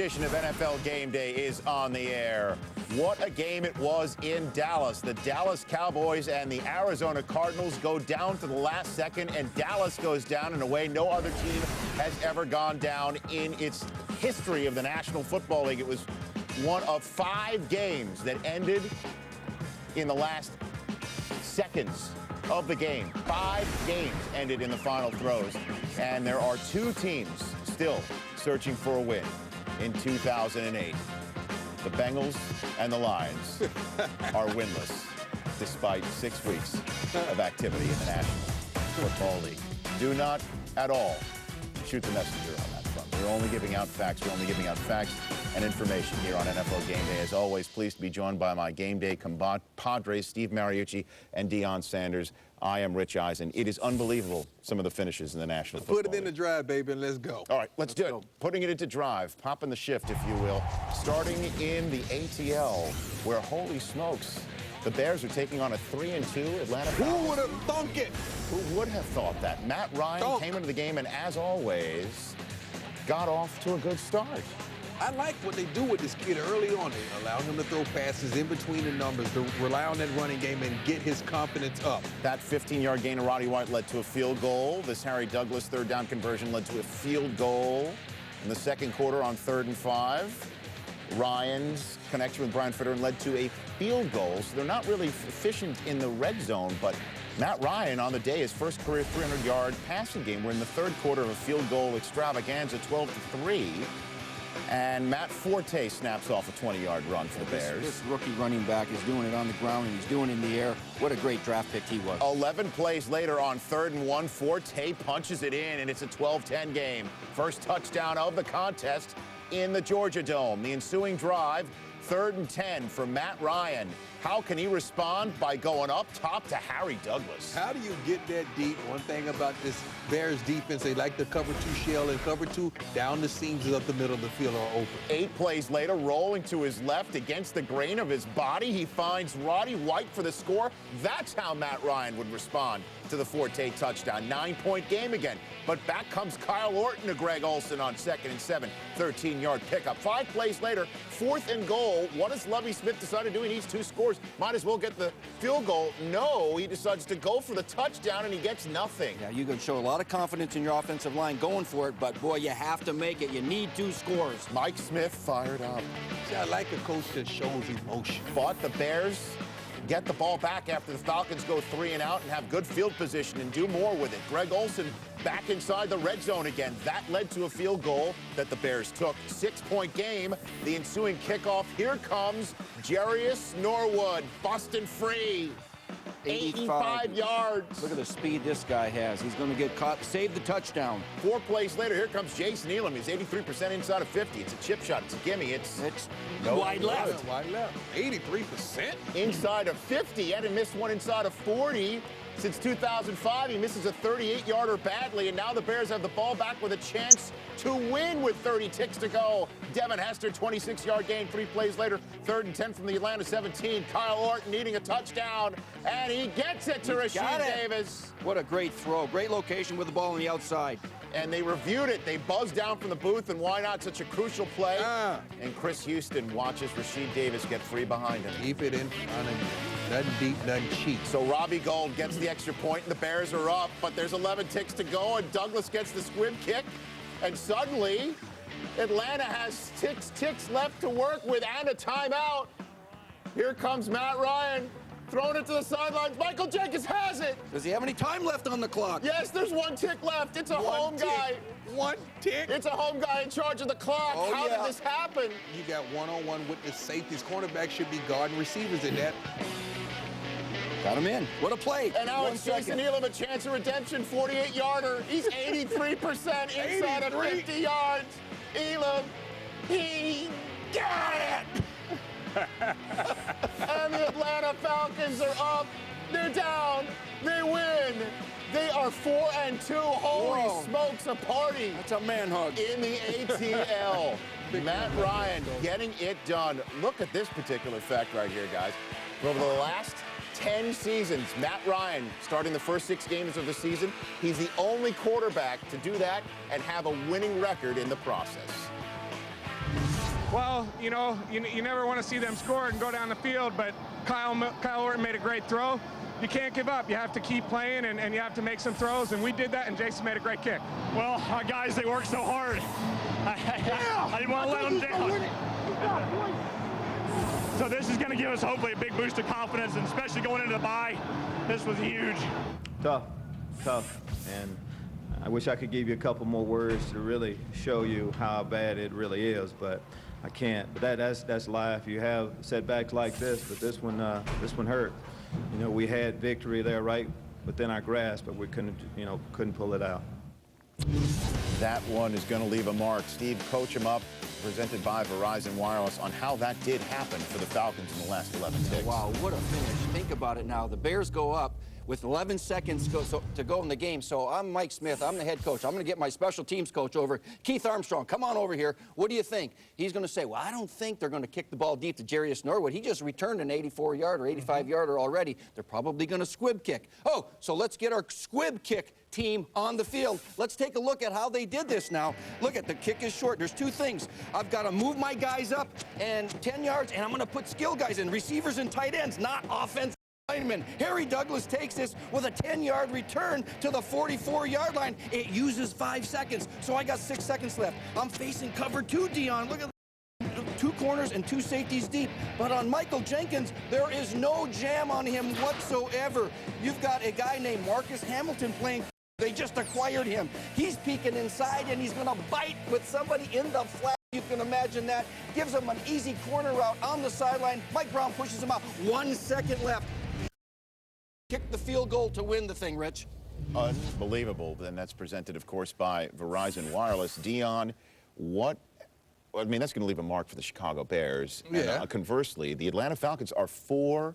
edition of NFL Game Day is on the air. What a game it was in Dallas. The Dallas Cowboys and the Arizona Cardinals go down to the last second, and Dallas goes down in a way no other team has ever gone down in its history of the National Football League. It was one of 5 games that ended in the last seconds of the game. 5 games ended in the final throws, and there are 2 teams still searching for a win in 2008. The Bengals and the Lions are winless despite 6 weeks of activity in the National Football League. Do not at all shoot the messenger on that front. We're only giving out facts. We're only giving out facts and information here on NFL Game Day. As always, pleased to be joined by my Game Day compadres, Steve Mariucci and Deion Sanders. I am Rich Eisen. It is unbelievable, some of the finishes in the National Football League. Put it in the drive, baby, and let's go. All right, let's do it. Putting it into drive, popping the shift, if you will. Starting in the ATL, where, holy smokes, the Bears are taking on a 3-2 Atlanta Falcons. Who would have thunk it? Who would have thought that? Matt Ryan came into the game and, as always, got off to a good start. I like what they do with this kid early on. They allow him to throw passes in between the numbers, to rely on that running game and get his confidence up. That 15-yard gain of Roddy White led to a field goal. This Harry Douglas third down conversion led to a field goal in the second quarter on 3rd and 5. Ryan's connection with Brian Fitterer led to a field goal, so they're not really efficient in the red zone, but Matt Ryan on the day, his first career 300-yard passing game. We're in the third quarter of a field goal extravaganza, 12-3. And Matt Forte snaps off a 20-yard run for the Bears. This rookie running back is doing it on the ground, and he's doing it in the air. What a great draft pick he was. 11 plays later on 3rd and 1, Forte punches it in, and it's a 12-10 game. First touchdown of the contest in the Georgia Dome. The ensuing drive, 3rd and 10 for Matt Ryan. How can he respond? By going up top to Harry Douglas. How do you get that deep? One thing about this Bears defense, they like to cover 2 shell, and cover 2 down the seams up the middle of the field are open. 8 plays later, rolling to his left against the grain of his body, he finds Roddy White for the score. That's how Matt Ryan would respond to the Forte touchdown. 9-point game again. But back comes Kyle Orton to Greg Olsen on 2nd and 7, 13-yard pickup. 5 plays later, 4th and goal. What does Lovie Smith decide to do? He needs 2 scores. Might as well get the field goal. No, he decides to go for the touchdown, and he gets nothing. Yeah, you can show a lot of confidence in your offensive line going for it, but boy, you have to make it. You need 2 scores. Mike Smith fired up. See, I like a coach that shows emotion. But the Bears get the ball back after the Falcons go 3 and out and have good field position and do more with it. Greg Olsen back inside the red zone again. That led to a field goal that the Bears took. 6-point game. The ensuing kickoff. Here comes Jarius Norwood, busting free. 85 yards. Look at the speed this guy has. He's going to get caught, save the touchdown. 4 plays later, here comes Jason Elam. He's 83% inside of 50. It's a chip shot. It's a gimme. It's no wide left. Wide left. 83%? Inside of 50. He hadn't missed one inside of 40 since 2005. He misses a 38-yarder badly, and now the Bears have the ball back with a chance to win with 30 ticks to go. Devin Hester, 26-yard gain 3 plays later. 3rd and 10 from the Atlanta 17. Kyle Orton needing a touchdown, and he gets it to Rasheed Davis. What a great throw. Great location with the ball on the outside. And they reviewed it. They buzzed down from the booth, and why not? Such a crucial play. And Chris Houston watches Rasheed Davis get free behind him. Keep it in front of you. Nothing deep, nothing cheap. So Robbie Gould gets the extra point, and the Bears are up, but there's 11 ticks to go, and Douglas gets the squib kick, and suddenly Atlanta has 6 ticks left to work with and a timeout. Here comes Matt Ryan, throwing it to the sidelines. Michael Jenkins has it. Does he have any time left on the clock? Yes, there's 1 tick left. It's a home guy. 1 tick? It's a home guy in charge of the clock. How did this happen? You got one-on-one with the safeties. Cornerbacks should be guarding receivers in that. Got him in. What a play. And now it's Jason Elam, a chance of redemption, 48-yarder. He's 83% inside of 50 yards. Elam, he got it! And the Atlanta Falcons are up. They're down. They win. They are 4-2. Holy smokes, a party. That's a man hug. In the ATL. Matt Ryan getting it done. Look at this particular fact right here, guys. Over the last 10 seasons, Matt Ryan, starting the first 6 games of the season, he's the only quarterback to do that and have a winning record in the process. Well, you know, you never want to see them score and go down the field, but Kyle Orton made a great throw. You can't give up. You have to keep playing, and you have to make some throws, and we did that, and Jason made a great kick. Well, our guys, they work so hard. I didn't want to let them down. So this is going to give us hopefully a big boost of confidence, and especially going into the bye, this was huge. Tough, and I wish I could give you a couple more words to really show you how bad it really is, but I can't. But that's life. You have setbacks like this, but this one hurt. You know, we had victory there right within our grasp, but we couldn't pull it out. That one is going to leave a mark. Steve, coach him up, presented by Verizon Wireless, on how that did happen for the Falcons in the last 11 ticks. Wow, what a finish. Think about it now. The Bears go up with 11 seconds to go in the game. So I'm Mike Smith. I'm the head coach. I'm going to get my special teams coach over. Keith Armstrong, come on over here. What do you think? He's going to say, well, I don't think they're going to kick the ball deep to Jarius Norwood. He just returned an 84-yard or 85-yarder already. They're probably going to squib kick. Oh, so let's get our squib kick team on the field. Let's take a look at how they did this now. Look at the kick is short. There's two things. I've got to move my guys up and 10 yards, and I'm going to put skill guys in, receivers and tight ends, not offense. Harry Douglas takes this with a 10-yard return to the 44-yard line. It uses 5 seconds, so I got 6 seconds left. I'm facing cover 2, Dion. Look at 2 corners and 2 safeties deep. But on Michael Jenkins, there is no jam on him whatsoever. You've got a guy named Marcus Hamilton playing. They just acquired him. He's peeking inside, and he's going to bite with somebody in the flat. You can imagine that. Gives him an easy corner route on the sideline. Mike Brown pushes him out. 1 second left. Kick the field goal to win the thing, Rich. Unbelievable. And that's presented, of course, by Verizon Wireless. Dion, I mean, that's going to leave a mark for the Chicago Bears. Yeah. And, conversely, the Atlanta Falcons are 4-2,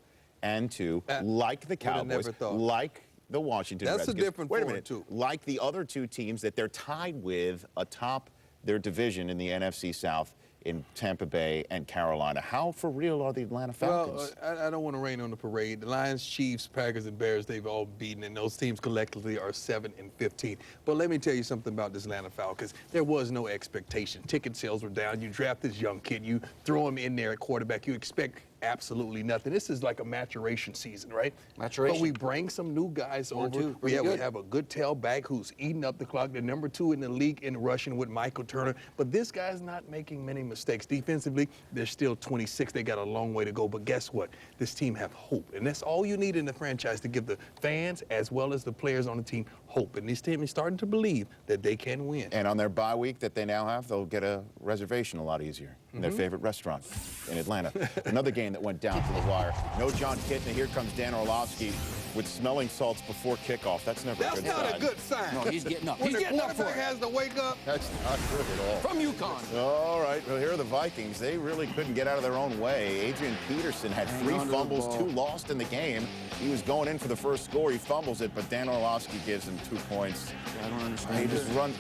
like the Cowboys, like the Washington Redskins. That's a different 4-2. Like the other 2 teams that they're tied with atop their division in the NFC South in Tampa Bay and Carolina. How for real are the Atlanta Falcons? Well, I don't want to rain on the parade. The Lions, Chiefs, Packers, and Bears, they've all beaten, and those teams collectively are 7-15. But let me tell you something about this Atlanta Falcons. There was no expectation. Ticket sales were down. You draft this young kid. You throw him in there at quarterback. You expect absolutely nothing. This is like a maturation season, right? Maturation. But we bring some new guys over. We have a good tailback who's eating up the clock. They're number 2 in the league in rushing with Michael Turner. But this guy's not making many mistakes. Defensively, they're still 26. They got a long way to go. But guess what? This team have hope. And that's all you need in the franchise to give the fans as well as the players on the team hope. And this team is starting to believe that they can win. And on their bye week that they now have, they'll get a reservation a lot easier in their favorite restaurant in Atlanta. Another game that went down to the wire. No John Kitna. Here comes Dan Orlovsky with smelling salts before kickoff. That's never a good sign. That's not a good sign. No, he's getting up. When He's getting up for the quarterback has to wake up. That's not good at all. From UConn. All right, well, here are the Vikings. They really couldn't get out of their own way. Adrian Peterson had 3 fumbles, 2 lost in the game. He was going in for the first score. He fumbles it, but Dan Orlovsky gives him 2 points. I don't understand. He just runs.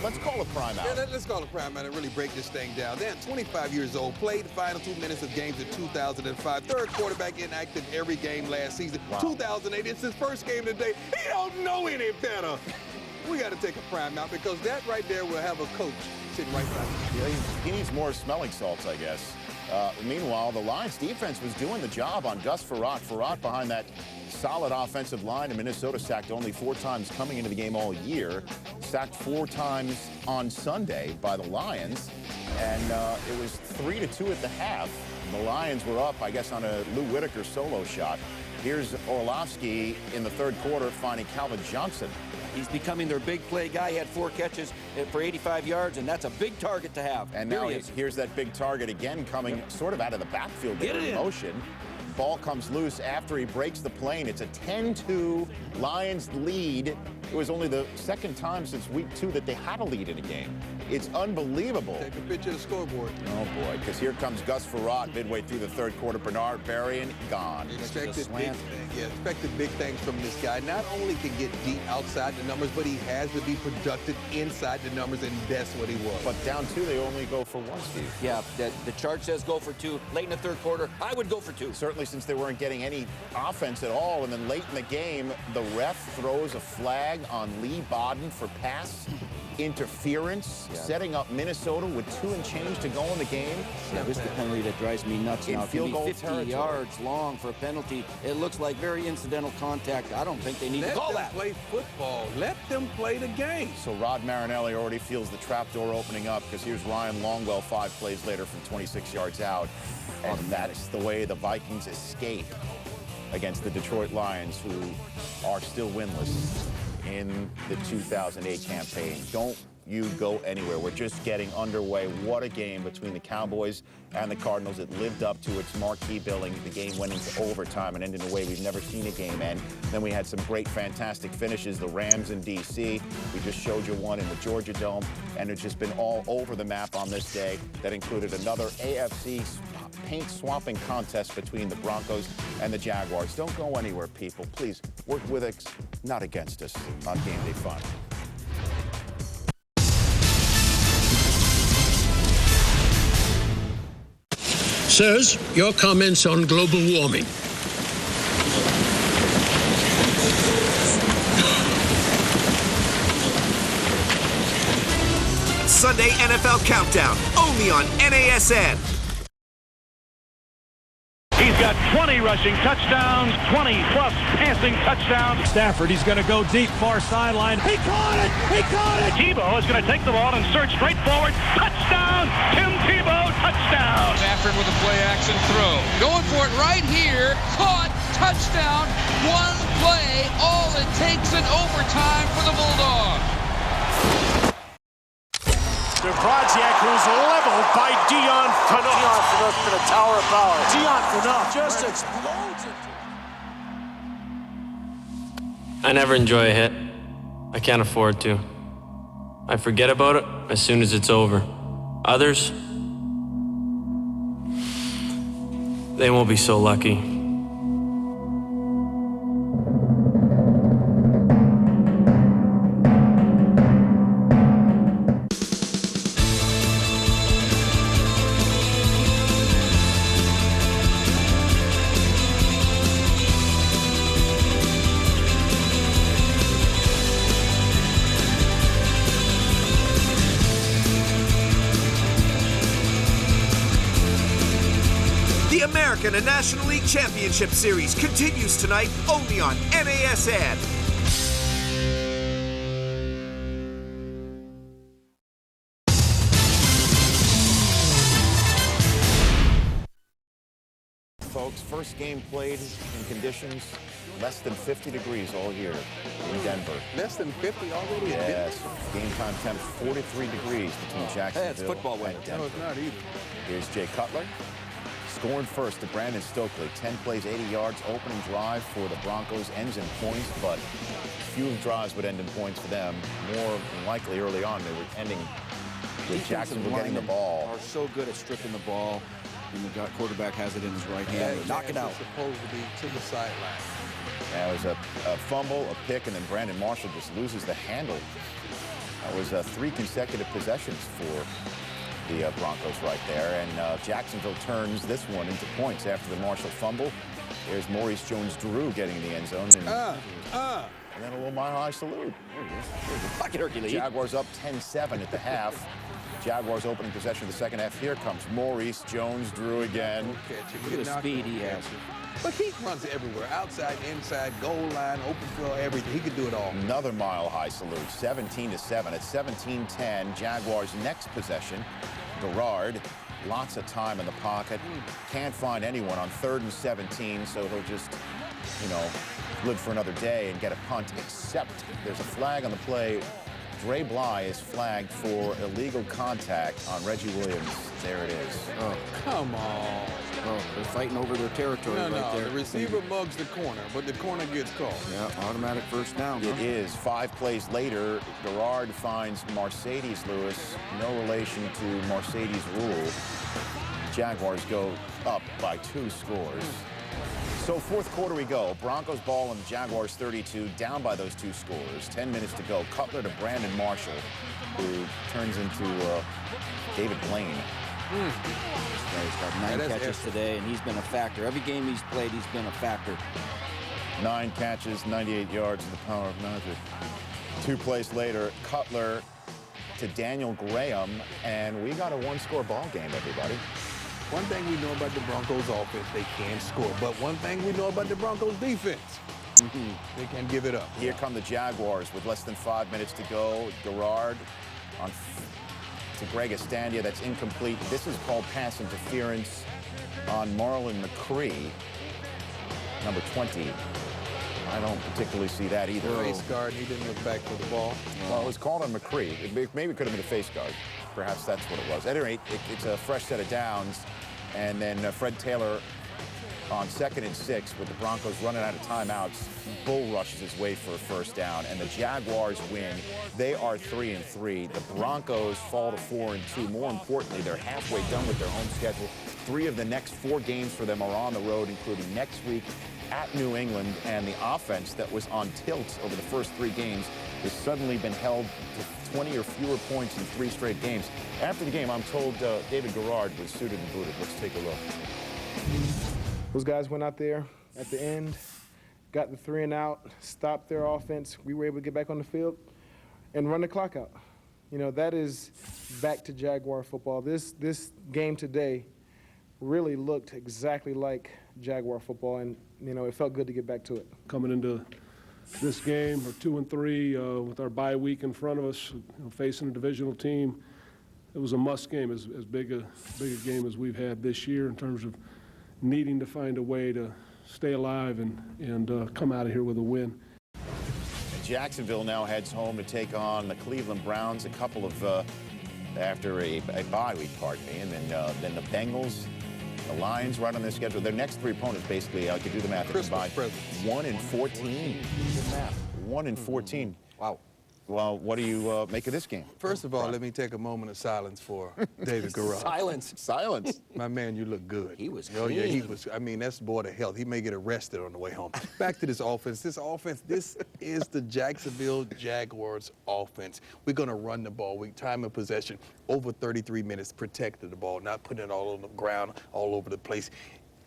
Let's call a prime out. Yeah, let's call a prime out and really break this thing down. Dan, 25 years old, played the final 2 minutes of games in 2005. Third quarterback inactive every game last season. Wow. 2008, it's his first game today. He don't know any better. We got to take a prime out because that right there will have a coach sitting right behind him. Yeah, he needs more smelling salts, I guess. Meanwhile, the Lions defense was doing the job on Gus Frerotte. Frerotte behind that solid offensive line, and Minnesota sacked only 4 times coming into the game all year. Sacked 4 times on Sunday by the Lions, and it was 3-2 at the half. The Lions were up, I guess, on a Lou Whitaker solo shot. Here's Orlovsky in the third quarter finding Calvin Johnson. He's becoming their big play guy. He had 4 catches for 85 yards, and that's a big target to have. And now here's that big target again coming sort of out of the backfield there in motion. Ball comes loose after he breaks the plane. It's a 10-2 Lions lead. It was only the second time since week 2 that they had a lead in a game. It's unbelievable. Take a picture of the scoreboard. Oh, boy, because here comes Gus Frerotte midway through the third quarter. Bernard Berrien gone. Expected big things from this guy. Not only can get deep outside the numbers, but he has to be productive inside the numbers, and that's what he was. But down 2, they only go for 1, Steve. Yeah, the chart says go for 2. Late in the third quarter, I would go for 2. Certainly, since they weren't getting any offense at all, and then late in the game, the ref throws a flag calling on Lee Bodden for pass interference, setting up Minnesota with 2 and change to go in the game. Yeah, this is the penalty that drives me nuts now. Field goal 50 territory. yards long for a penalty. It looks like very incidental contact. I don't think they need to call that. Let them play football. Let them play the game. So Rod Marinelli already feels the trapdoor opening up, because here's Ryan Longwell 5 plays later from 26 yards out. And that's the way the Vikings escape against the Detroit Lions, who are still winless in the 2008 campaign. Don't you go anywhere. We're just getting underway. What a game between the Cowboys and the Cardinals. It lived up to its marquee billing. The game went into overtime and ended in a way we've never seen a game end. Then we had some great, fantastic finishes. The Rams in D.C. We just showed you one in the Georgia Dome, and it's just been all over the map on this day. That included another AFC paint swapping contest between the Broncos and the Jaguars. Don't go anywhere, people. Please work with us, not against us, on Game Day Fun. Sirs, your comments on global warming. Sunday NFL Countdown, only on NASN. He's got 20 rushing touchdowns, 20-plus passing touchdowns. Stafford, he's going to go deep, far sideline. He caught it! He caught it! Tebow is going to take the ball and surge straight forward. Touchdown! Tim Tebow, touchdown! Stafford with a play-action throw. Going for it right here. Caught. Touchdown. One play. All it takes in overtime for the Bulldogs. Project was leveled by Dion Phaneuf. Dion Phaneuf's been a tower of power. Dion Phaneuf just explodes it. I never enjoy a hit. I can't afford to. I forget about it as soon as it's over. Others, they won't be so lucky. And a National League Championship Series continues tonight only on NASN. Folks, first game played in conditions less than 50 degrees all year in Denver. Less than 50 already? Yes. Game time temps 43 degrees between Jacksonville it's football weather. and Denver. No, it's not either. Here's Jay Cutler. Scoring first to Brandon Stokely. 10 plays, 80 yards. Opening drive for the Broncos ends in points, but few drives would end in points for them. More than likely early on, they were ending with Jacksonville getting the ball. Are so good at stripping the ball, and the quarterback has it in his right hand. Knock it out. It's supposed to be to the sideline. That was a fumble, a pick, and then Brandon Marshall just loses the handle. That was 3 consecutive possessions for the Broncos right there, and Jacksonville turns this one into points after the Marshall fumble. There's Maurice Jones-Drew getting in the end zone, and then a little Mile High salute. Pocket Hercules. Jaguars up 10-7 at the half. Jaguars opening possession of the second half. Here comes Maurice Jones-Drew again. Look at the speed he has. But he runs everywhere, outside, inside, goal line, open throw, everything. He could do it all. Another Mile High salute, 17-7. At 17-10, Jaguars' next possession. Garrard, lots of time in the pocket. Can't find anyone on 3rd and 17, so he'll just, live for another day and get a punt, except there's a flag on the play. Dre Bly is flagged for illegal contact on Reggie Williams. There it is. Oh, come on. Oh, they're fighting over their territory right there. The receiver mugs the corner, but the corner gets called. Yeah, automatic first down. It is. 5 plays later, Garrard finds Mercedes Lewis. No relation to Mercedes Rule. Jaguars go up by 2 scores. So 4th quarter we go. Broncos ball on the Jaguars 32, down by those 2 scores. 10 minutes to go. Cutler to Brandon Marshall, who turns into David Blaine. He's got 9 catches today, and he's been a factor. Every game he's played, he's been a factor. 9 catches, 98 yards, and the power of magic. 2 plays later, Cutler to Daniel Graham, and we got a 1-score ball game, everybody. One thing we know about the Broncos offense, they can score. But one thing we know about the Broncos defense, they can't give it up. Here come the Jaguars with less than 5 minutes to go. Garrard on to Greg Estandia. That's incomplete. This is called pass interference on Marlon McCree, number 20. I don't particularly see that either. Face guard, he didn't look back for the ball. Well, it was called on McCree. Maybe it could have been a face guard. Perhaps that's what it was. At any rate, it's a fresh set of downs. And then Fred Taylor on 2nd and 6 with the Broncos running out of timeouts. Bull rushes his way for a first down. And the Jaguars win. They are 3-3. The Broncos fall to 4-2. More importantly, they're halfway done with their home schedule. 3 of the next 4 games for them are on the road, including next week at New England, and the offense that was on tilt over the first 3 games has suddenly been held to 20 or fewer points in 3 straight games. After the game, I'm told David Garrard was suited and booted. Let's take a look. Those guys went out there at the end, got the 3 and out, stopped their offense. We were able to get back on the field and run the clock out. You know, that is back to Jaguar football. This game today really looked exactly like Jaguar football, and you know, it felt good to get back to it. Coming into this game, we're 2-3 with our bye week in front of us, facing a divisional team. It was a must game, as big a game as we've had this year in terms of needing to find a way to stay alive and come out of here with a win. And Jacksonville now heads home to take on the Cleveland Browns, a couple of after a bye week, pardon me, and then the Bengals. The Lions right on their schedule. Their next 3 opponents, basically, I could do the math. Christmas presents. 1-14. 1-14. Wow. Well, what do you make of this game? First of all, let me take a moment of silence for David Garrard. Silence. Silence. My man, you look good. He was Oh, yeah, he clean. was. I mean, that's boy to health. He may get arrested on the way home. Back to this offense. This is the Jacksonville Jaguars offense. We're going to run the ball. Time of possession, over 33 minutes, protected the ball, not putting it all on the ground, all over the place.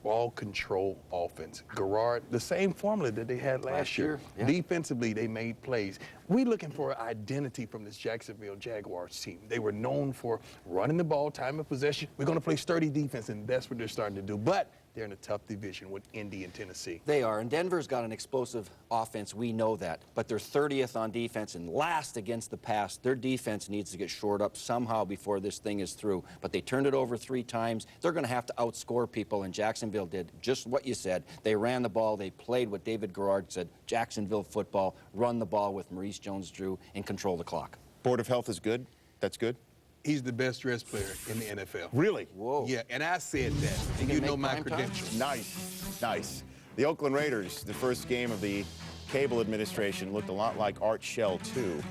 Ball control offense. Garrard, the same formula that they had last year. Yeah. Defensively, they made plays. We're looking for identity from this Jacksonville Jaguars team. They were known for running the ball, time of possession. We're going to play sturdy defense, and that's what they're starting to do. But they're in a tough division with Indy and Tennessee. They are, and Denver's got an explosive offense. We know that, but they're 30th on defense and last against the pass. Their defense needs to get shored up somehow before this thing is through, but they turned it over 3 times. They're going to have to outscore people, and Jacksonville did just what you said. They ran the ball. They played what David Garrard said, Jacksonville football, run the ball with Maurice Jones-Drew and control the clock. Board of Health is good? That's good? He's the best dressed player in the NFL. Really? Whoa. Yeah, and I said that. And you know my credentials. Nice, nice. The Oakland Raiders, the first game of the Cable administration, looked a lot like Art Shell 2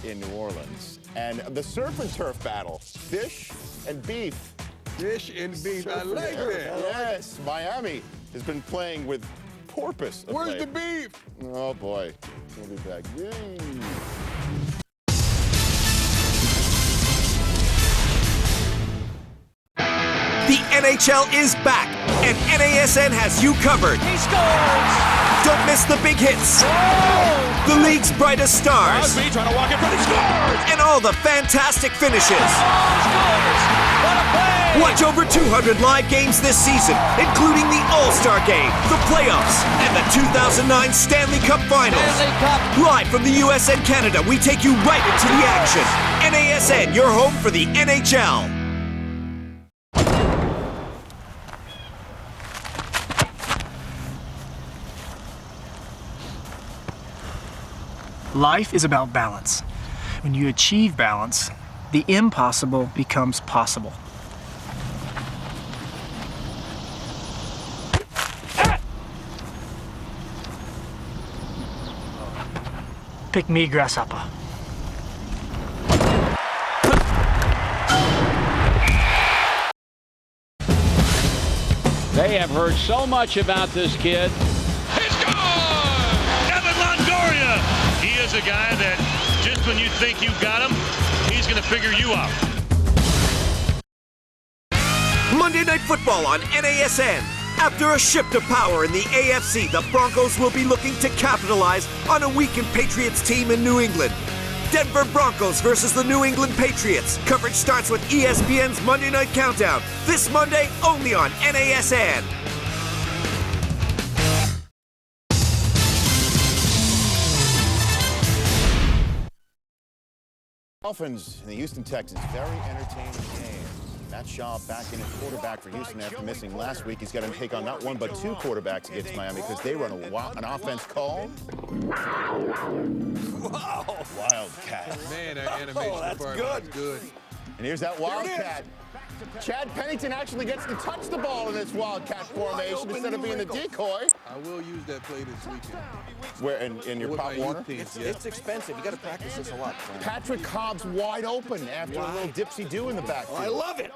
in New Orleans. And the surf and turf battle, fish and beef. Fish and beef, I like that. Yes, Miami has been playing with porpoise. Where's the beef? Oh boy, we'll be back. Yay. The NHL is back, and NASN has you covered. He scores! Don't miss the big hits, the league's brightest stars, Crosby trying to walk in front, he scores! and all the fantastic finishes. Scores! What a play! Watch over 200 live games this season, including the All-Star Game, the playoffs, and the 2009 Stanley Cup Finals. Stanley Cup. Live from the U.S. and Canada, we take you right into the action. NASN, your home for the NHL. Life is about balance. When you achieve balance, the impossible becomes possible. Pick me, grasshopper. They have heard so much about this kid. He is a guy that just when you think you've got him, he's going to figure you out. Monday Night Football on NASN. After a shift of power in the AFC, the Broncos will be looking to capitalize on a weakened Patriots team in New England. Denver Broncos versus the New England Patriots. Coverage starts with ESPN's Monday Night Countdown. This Monday, only on NASN. Dolphins and the Houston Texans, very entertaining game. Matt Schaub back in at quarterback for Houston after missing last week. He's got to take on not one but two quarterbacks against Miami because they run an offense called Wildcat. Man, that animation that's good. And here's that Wildcat. Chad Pennington actually gets to touch the ball in this Wildcat formation instead of being the decoy. I will use that play this weekend. Where in your Pop Warner? It's expensive. You got to practice this a lot. Patrick Cobb's wide open after a little dipsy-do in the backfield. I love it.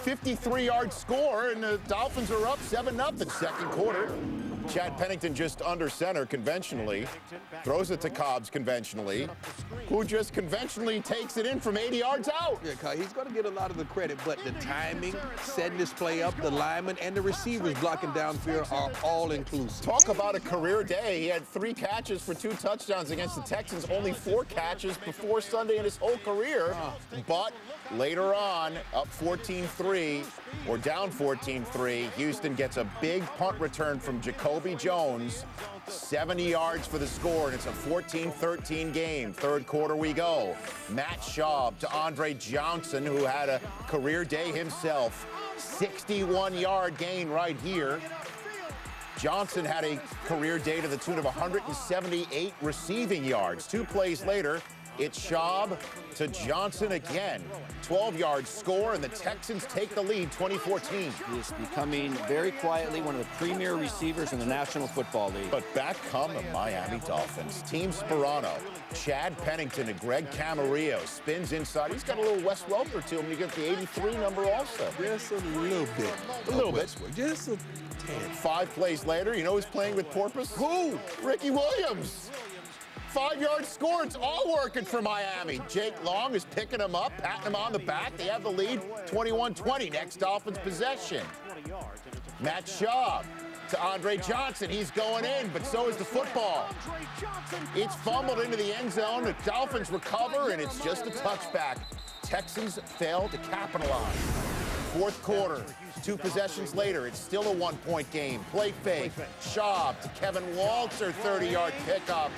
53-yard score, and the Dolphins are up 7-0 second quarter. Chad Pennington just under center conventionally, throws it to Cobbs conventionally, who just conventionally takes it in from 80 yards out. Yeah, Kai, he's going to get a lot of the credit, but the timing, setting this play up, the linemen and the receivers blocking downfield are all inclusive. Talk about a career day. He had 3 catches for 2 touchdowns against the Texans, only 4 catches before Sunday in his whole career. But later on, up 14-3, or down 14-3, Houston gets a big punt return from Jacoby Jones, 70 yards for the score, and it's a 14-13 game. Third quarter we go. Matt Schaub to Andre Johnson, who had a career day himself. 61-yard gain right here. Johnson had a career day to the tune of 178 receiving yards. 2 plays later, it's Schaub to Johnson again. 12-yard score, and the Texans take the lead 2014. He is becoming very quietly one of the premier receivers in the National Football League. But back come the Miami Dolphins. Team Sperano, Chad Pennington and Greg Camarillo spins inside. He's got a little Wes Welker to him. You get the 83 number also. Just a little bit. A little bit. Just a 5 plays later, you know who's playing with porpoise? Who? Ricky Williams. 5-yard score. It's all working for Miami. Jake Long is picking him up, patting him on the back. They have the lead, 21-20. Next Dolphins possession. Matt Schaub to Andre Johnson. He's going in, but so is the football. It's fumbled into the end zone. The Dolphins recover, and it's just a touchback. Texans fail to capitalize. Fourth quarter, 2 possessions later, it's still a 1-point game. Play fake. Schaub to Kevin Walter, 30-yard pickup.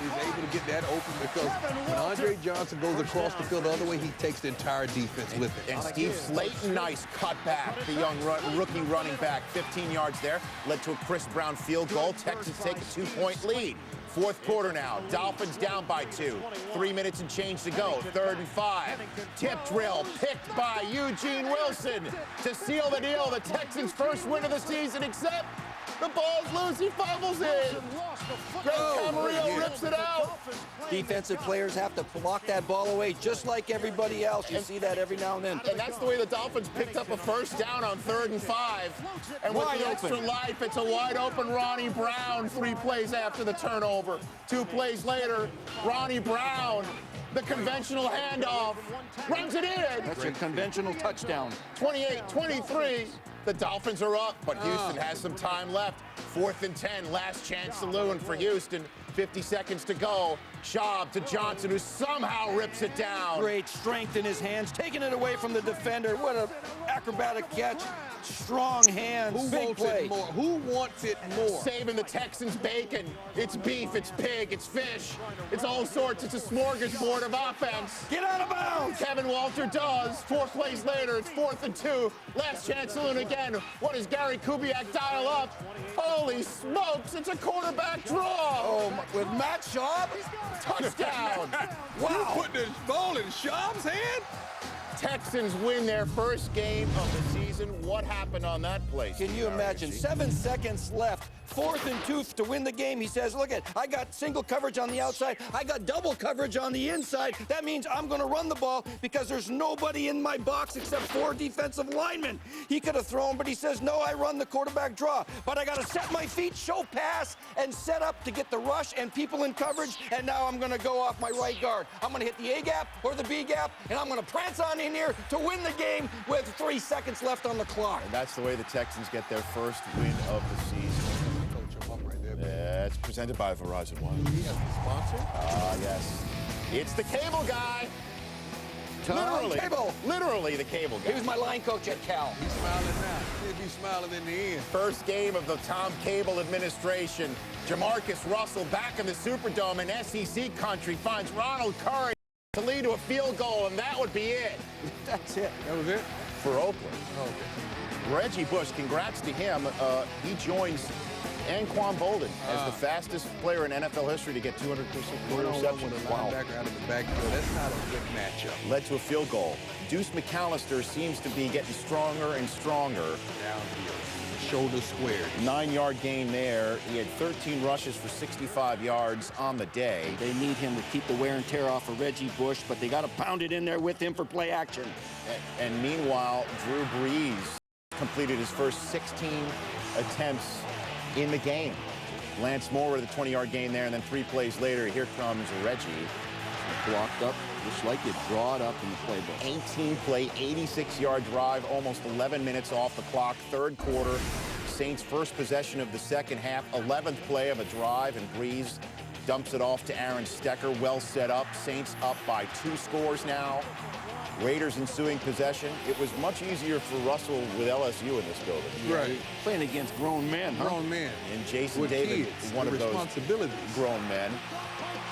He's able to get that open because when Andre Johnson goes across the field the other way, he takes the entire defense with it. And Steve Slayton, nice cutback. The young rookie running back, 15 yards there, led to a Chris Brown field goal. Texans take a 2-point lead. Fourth quarter now, Dolphins down by 2. 3 minutes and change to go, 3rd and 5. Tip drill picked by Eugene Wilson to seal the deal. The Texans' first win of the season, except the ball's loose, he fumbles it. Greg Camarillo rips it out. Defensive players have to block that ball away just like everybody else. You see that every now and then. And that's the way the Dolphins picked up a first down on 3rd and 5. And with the extra life, it's a wide open Ronnie Brown 3 plays after the turnover. 2 plays later, Ronnie Brown, the conventional handoff, runs it in. That's a conventional touchdown. 28-23. The Dolphins are up, but Houston has some time left. 4th and 10, last chance saloon for Houston. 50 seconds to go. Schaub to Johnson, who somehow rips it down. Great strength in his hands, taking it away from the defender. What an acrobatic catch. Strong hands. Who big wants play. it more? Who wants it more? Saving the Texans bacon. It's beef, it's pig, it's fish. It's all sorts. It's a smorgasbord of offense. Get out of bounds. Kevin Walter does. 4 plays later, it's 4th and 2. Last chance saloon again. What does Gary Kubiak dial up? Holy smokes, it's a quarterback draw. Oh, with Matt Schaub? Touchdown. Wow. You put this ball in Schaub's hand? Texans win their first game of the season. What happened on that play? Can you imagine? 7 seconds left. 4th and 2 to win the game. He says, look at, I got single coverage on the outside. I got double coverage on the inside. That means I'm going to run the ball because there's nobody in my box except 4 defensive linemen. He could have thrown, but he says, no, I run the quarterback draw. But I got to set my feet, show pass, and set up to get the rush and people in coverage. And now I'm going to go off my right guard. I'm going to hit the A gap or the B gap, and I'm going to prance on in Pioneer to win the game with 3 seconds left on the clock. And that's the way the Texans get their first win of the season. Coach, I'm up right there. It's presented by Verizon One. He has a sponsor? Ah, yes. It's the cable guy. Literally the cable guy. He was my line coach at Cal. He's smiling now. He'll be smiling in the end. First game of the Tom Cable administration. Jamarcus Russell back in the Superdome in SEC country finds Ronald Curry to lead to a field goal, and that would be it. That's it. That was it? For Oakland. Oh, okay. Reggie Bush, congrats to him. He joins Anquan Bolden as the fastest player in NFL history to get 200 receptions. Wow. Linebacker out of the backfield. That's not a good matchup. Led to a field goal. Deuce McAllister seems to be getting stronger and stronger. Downfield. Shoulder squared. 9-yard gain there. He had 13 rushes for 65 yards on the day. They need him to keep the wear and tear off of Reggie Bush, but they got to pound it in there with him for play action. And meanwhile, Drew Brees completed his first 16 attempts in the game. Lance Moore with a 20-yard gain there, and then 3 plays later, here comes Reggie. Blocked up, just like you draw it up in the playbook. 18-play, 86-yard drive, almost 11 minutes off the clock, third quarter. Saints' first possession of the second half, 11th play of a drive, and Brees dumps it off to Aaron Stecker, well set up. Saints up by 2 scores now. Raiders ensuing possession. It was much easier for Russell with LSU in this building. Right. Playing against grown men, huh? Grown men. And Jason With David kids, is one of those responsibilities. grown men.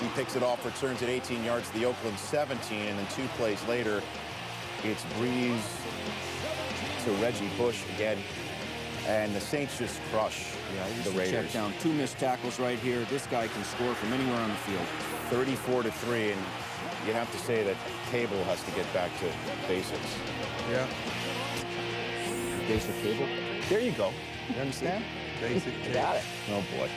He picks it off, returns at 18 yards to the Oakland 17, and then 2 plays later, it's Brees to Reggie Bush again. And the Saints just crush the Raiders. Check down, 2 missed tackles right here. This guy can score from anywhere on the field. 34-3, and you have to say that Cable has to get back to basics. Yeah. Basic Cable? There you go. You understand? Basic Cable. Got it. Oh, boy.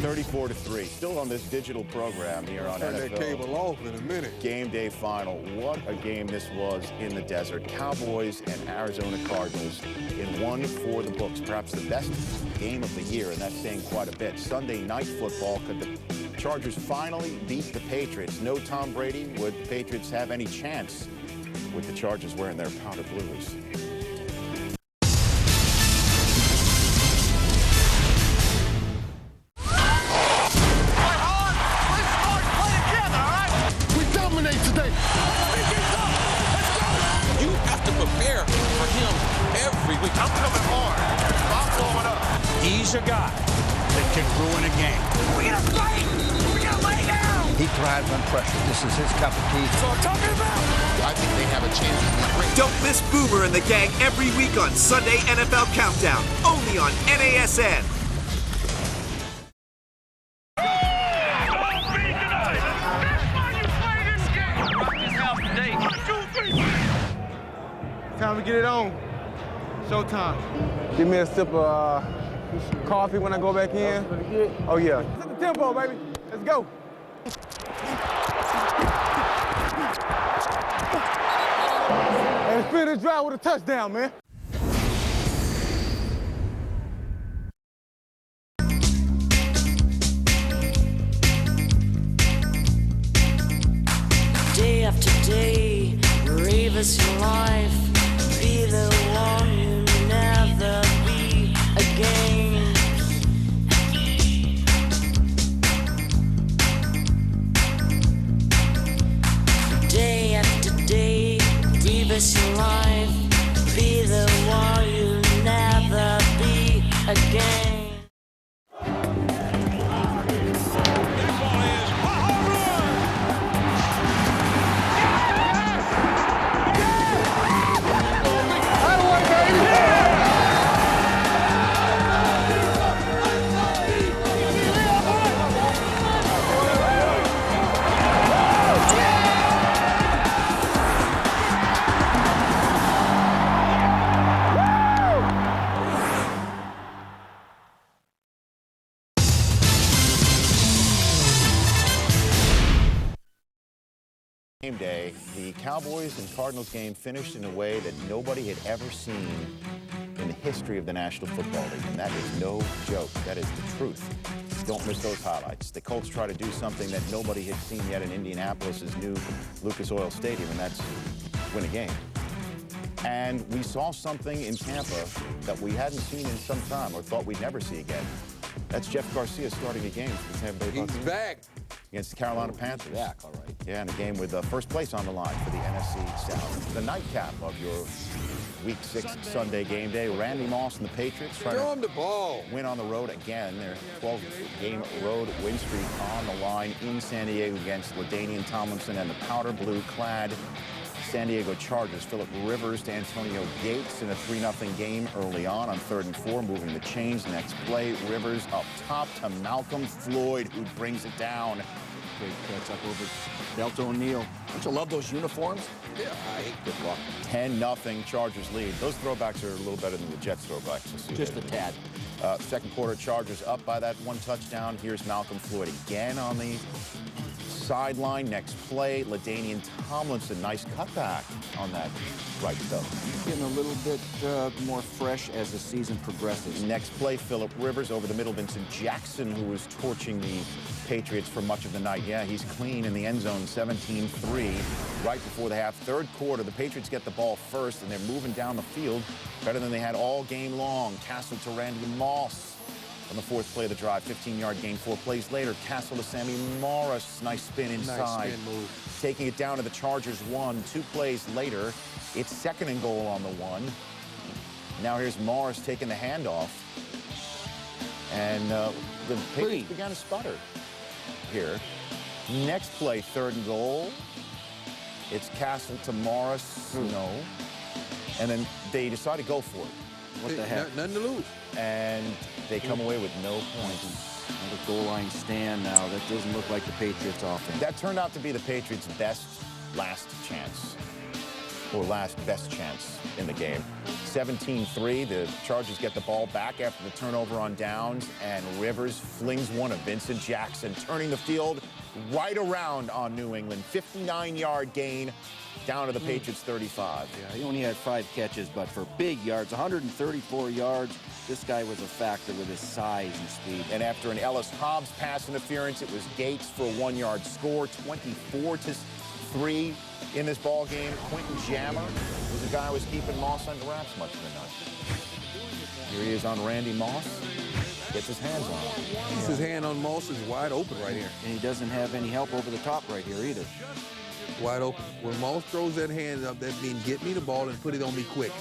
34-3. Still on this digital program here on Turn NFL. that cable off in a minute. Game day final. What a game this was in the desert. Cowboys and Arizona Cardinals in one for the books. Perhaps the best game of the year, and that's saying quite a bit. Sunday night football. Could the Chargers finally beat the Patriots? No Tom Brady. Would the Patriots have any chance with the Chargers wearing their powder blues? He's a guy that can ruin a game. We gotta fight! We gotta lay down! He thrives on pressure. This is his cup of tea. That's what I'm talking about! I think they have a chance to be great. Don't miss Boomer and the gang every week on Sunday NFL Countdown, only on NASN. Time to get it on. Showtime. Give me a sip of coffee when I go back in. Oh, yeah. Set the tempo, baby. Let's go. And finish this drive with a touchdown, man. Day after day, rave us your life. Be the one you never be again. Day after day, rave us your life. Be the one you never be again. Game day, the Cowboys and Cardinals game finished in a way that nobody had ever seen in the history of the National Football League, and that is no joke. That is the truth. Don't miss those highlights. The Colts try to do something that nobody had seen yet in Indianapolis' new Lucas Oil Stadium, and that's win a game. And we saw something in Tampa that we hadn't seen in some time or thought we'd never see again. That's Jeff Garcia starting a game for the Tampa Bay Buccaneers. He's back. Against the Carolina Panthers. Back, all right. Yeah, in a game with first place on the line for the NFC South. The nightcap of your Week 6 Sunday game day. Randy Moss and the Patriots trying Throw him the ball. Win on the road again. Their 12-game road win streak on the line in San Diego against LaDainian Tomlinson and the powder blue-clad San Diego Chargers. Phillip Rivers to Antonio Gates in a 3-0 game early on 3rd and 4, moving the chains. Next play, Rivers up top to Malcolm Floyd, who brings it down. Great catch up over Delta O'Neal. Don't you love those uniforms? Yeah, I hate good luck. 10-0 Chargers lead. Those throwbacks are a little better than the Jets throwbacks. Just a tad. Second quarter, Chargers up by that one touchdown. Here's Malcolm Floyd again on the sideline. Next play, LaDainian Tomlinson. Nice cutback on that right though. Getting a little bit more fresh as the season progresses. Next play, Phillip Rivers over the middle. Vincent Jackson, who was torching the Patriots for much of the night. Yeah, he's clean in the end zone, 17-3, right before the half. Third quarter, the Patriots get the ball first, and they're moving down the field better than they had all game long. Castle to Randy Moss on the fourth play of the drive. 15-yard gain 4 plays later. Castle to Sammy Morris. Nice spin inside. Nice spin move. Taking it down to the Chargers 1. 2 plays later, it's 2nd and goal on the 1. Now here's Morris taking the handoff. And the Patriots began to sputter here. Next play, 3rd and goal. It's Castle to Morris. No. And then they decide to go for it. What the heck? Nothing to lose. And they come away with no points. Another goal line stand now. That doesn't look like the Patriots offense. That turned out to be the Patriots' best last chance, or last best chance in the game. 17-3, the Chargers get the ball back after the turnover on downs, and Rivers flings one of Vincent Jackson, turning the field right around on New England. 59-yard gain down to the Patriots 35. Yeah, he only had 5 catches, but for big yards, 134 yards. This guy was a factor with his size and speed. And after an Ellis Hobbs pass interference, it was Gates for a 1-yard score, 24-3 in this ball game. Quentin Jammer was the guy who was keeping Moss under wraps much of the night. Here he is on Randy Moss. Gets his hands on him. Gets his hand on Moss, is wide open right here. And he doesn't have any help over the top right here either. Wide open. When Moss throws that hand up, that means get me the ball and put it on me quick.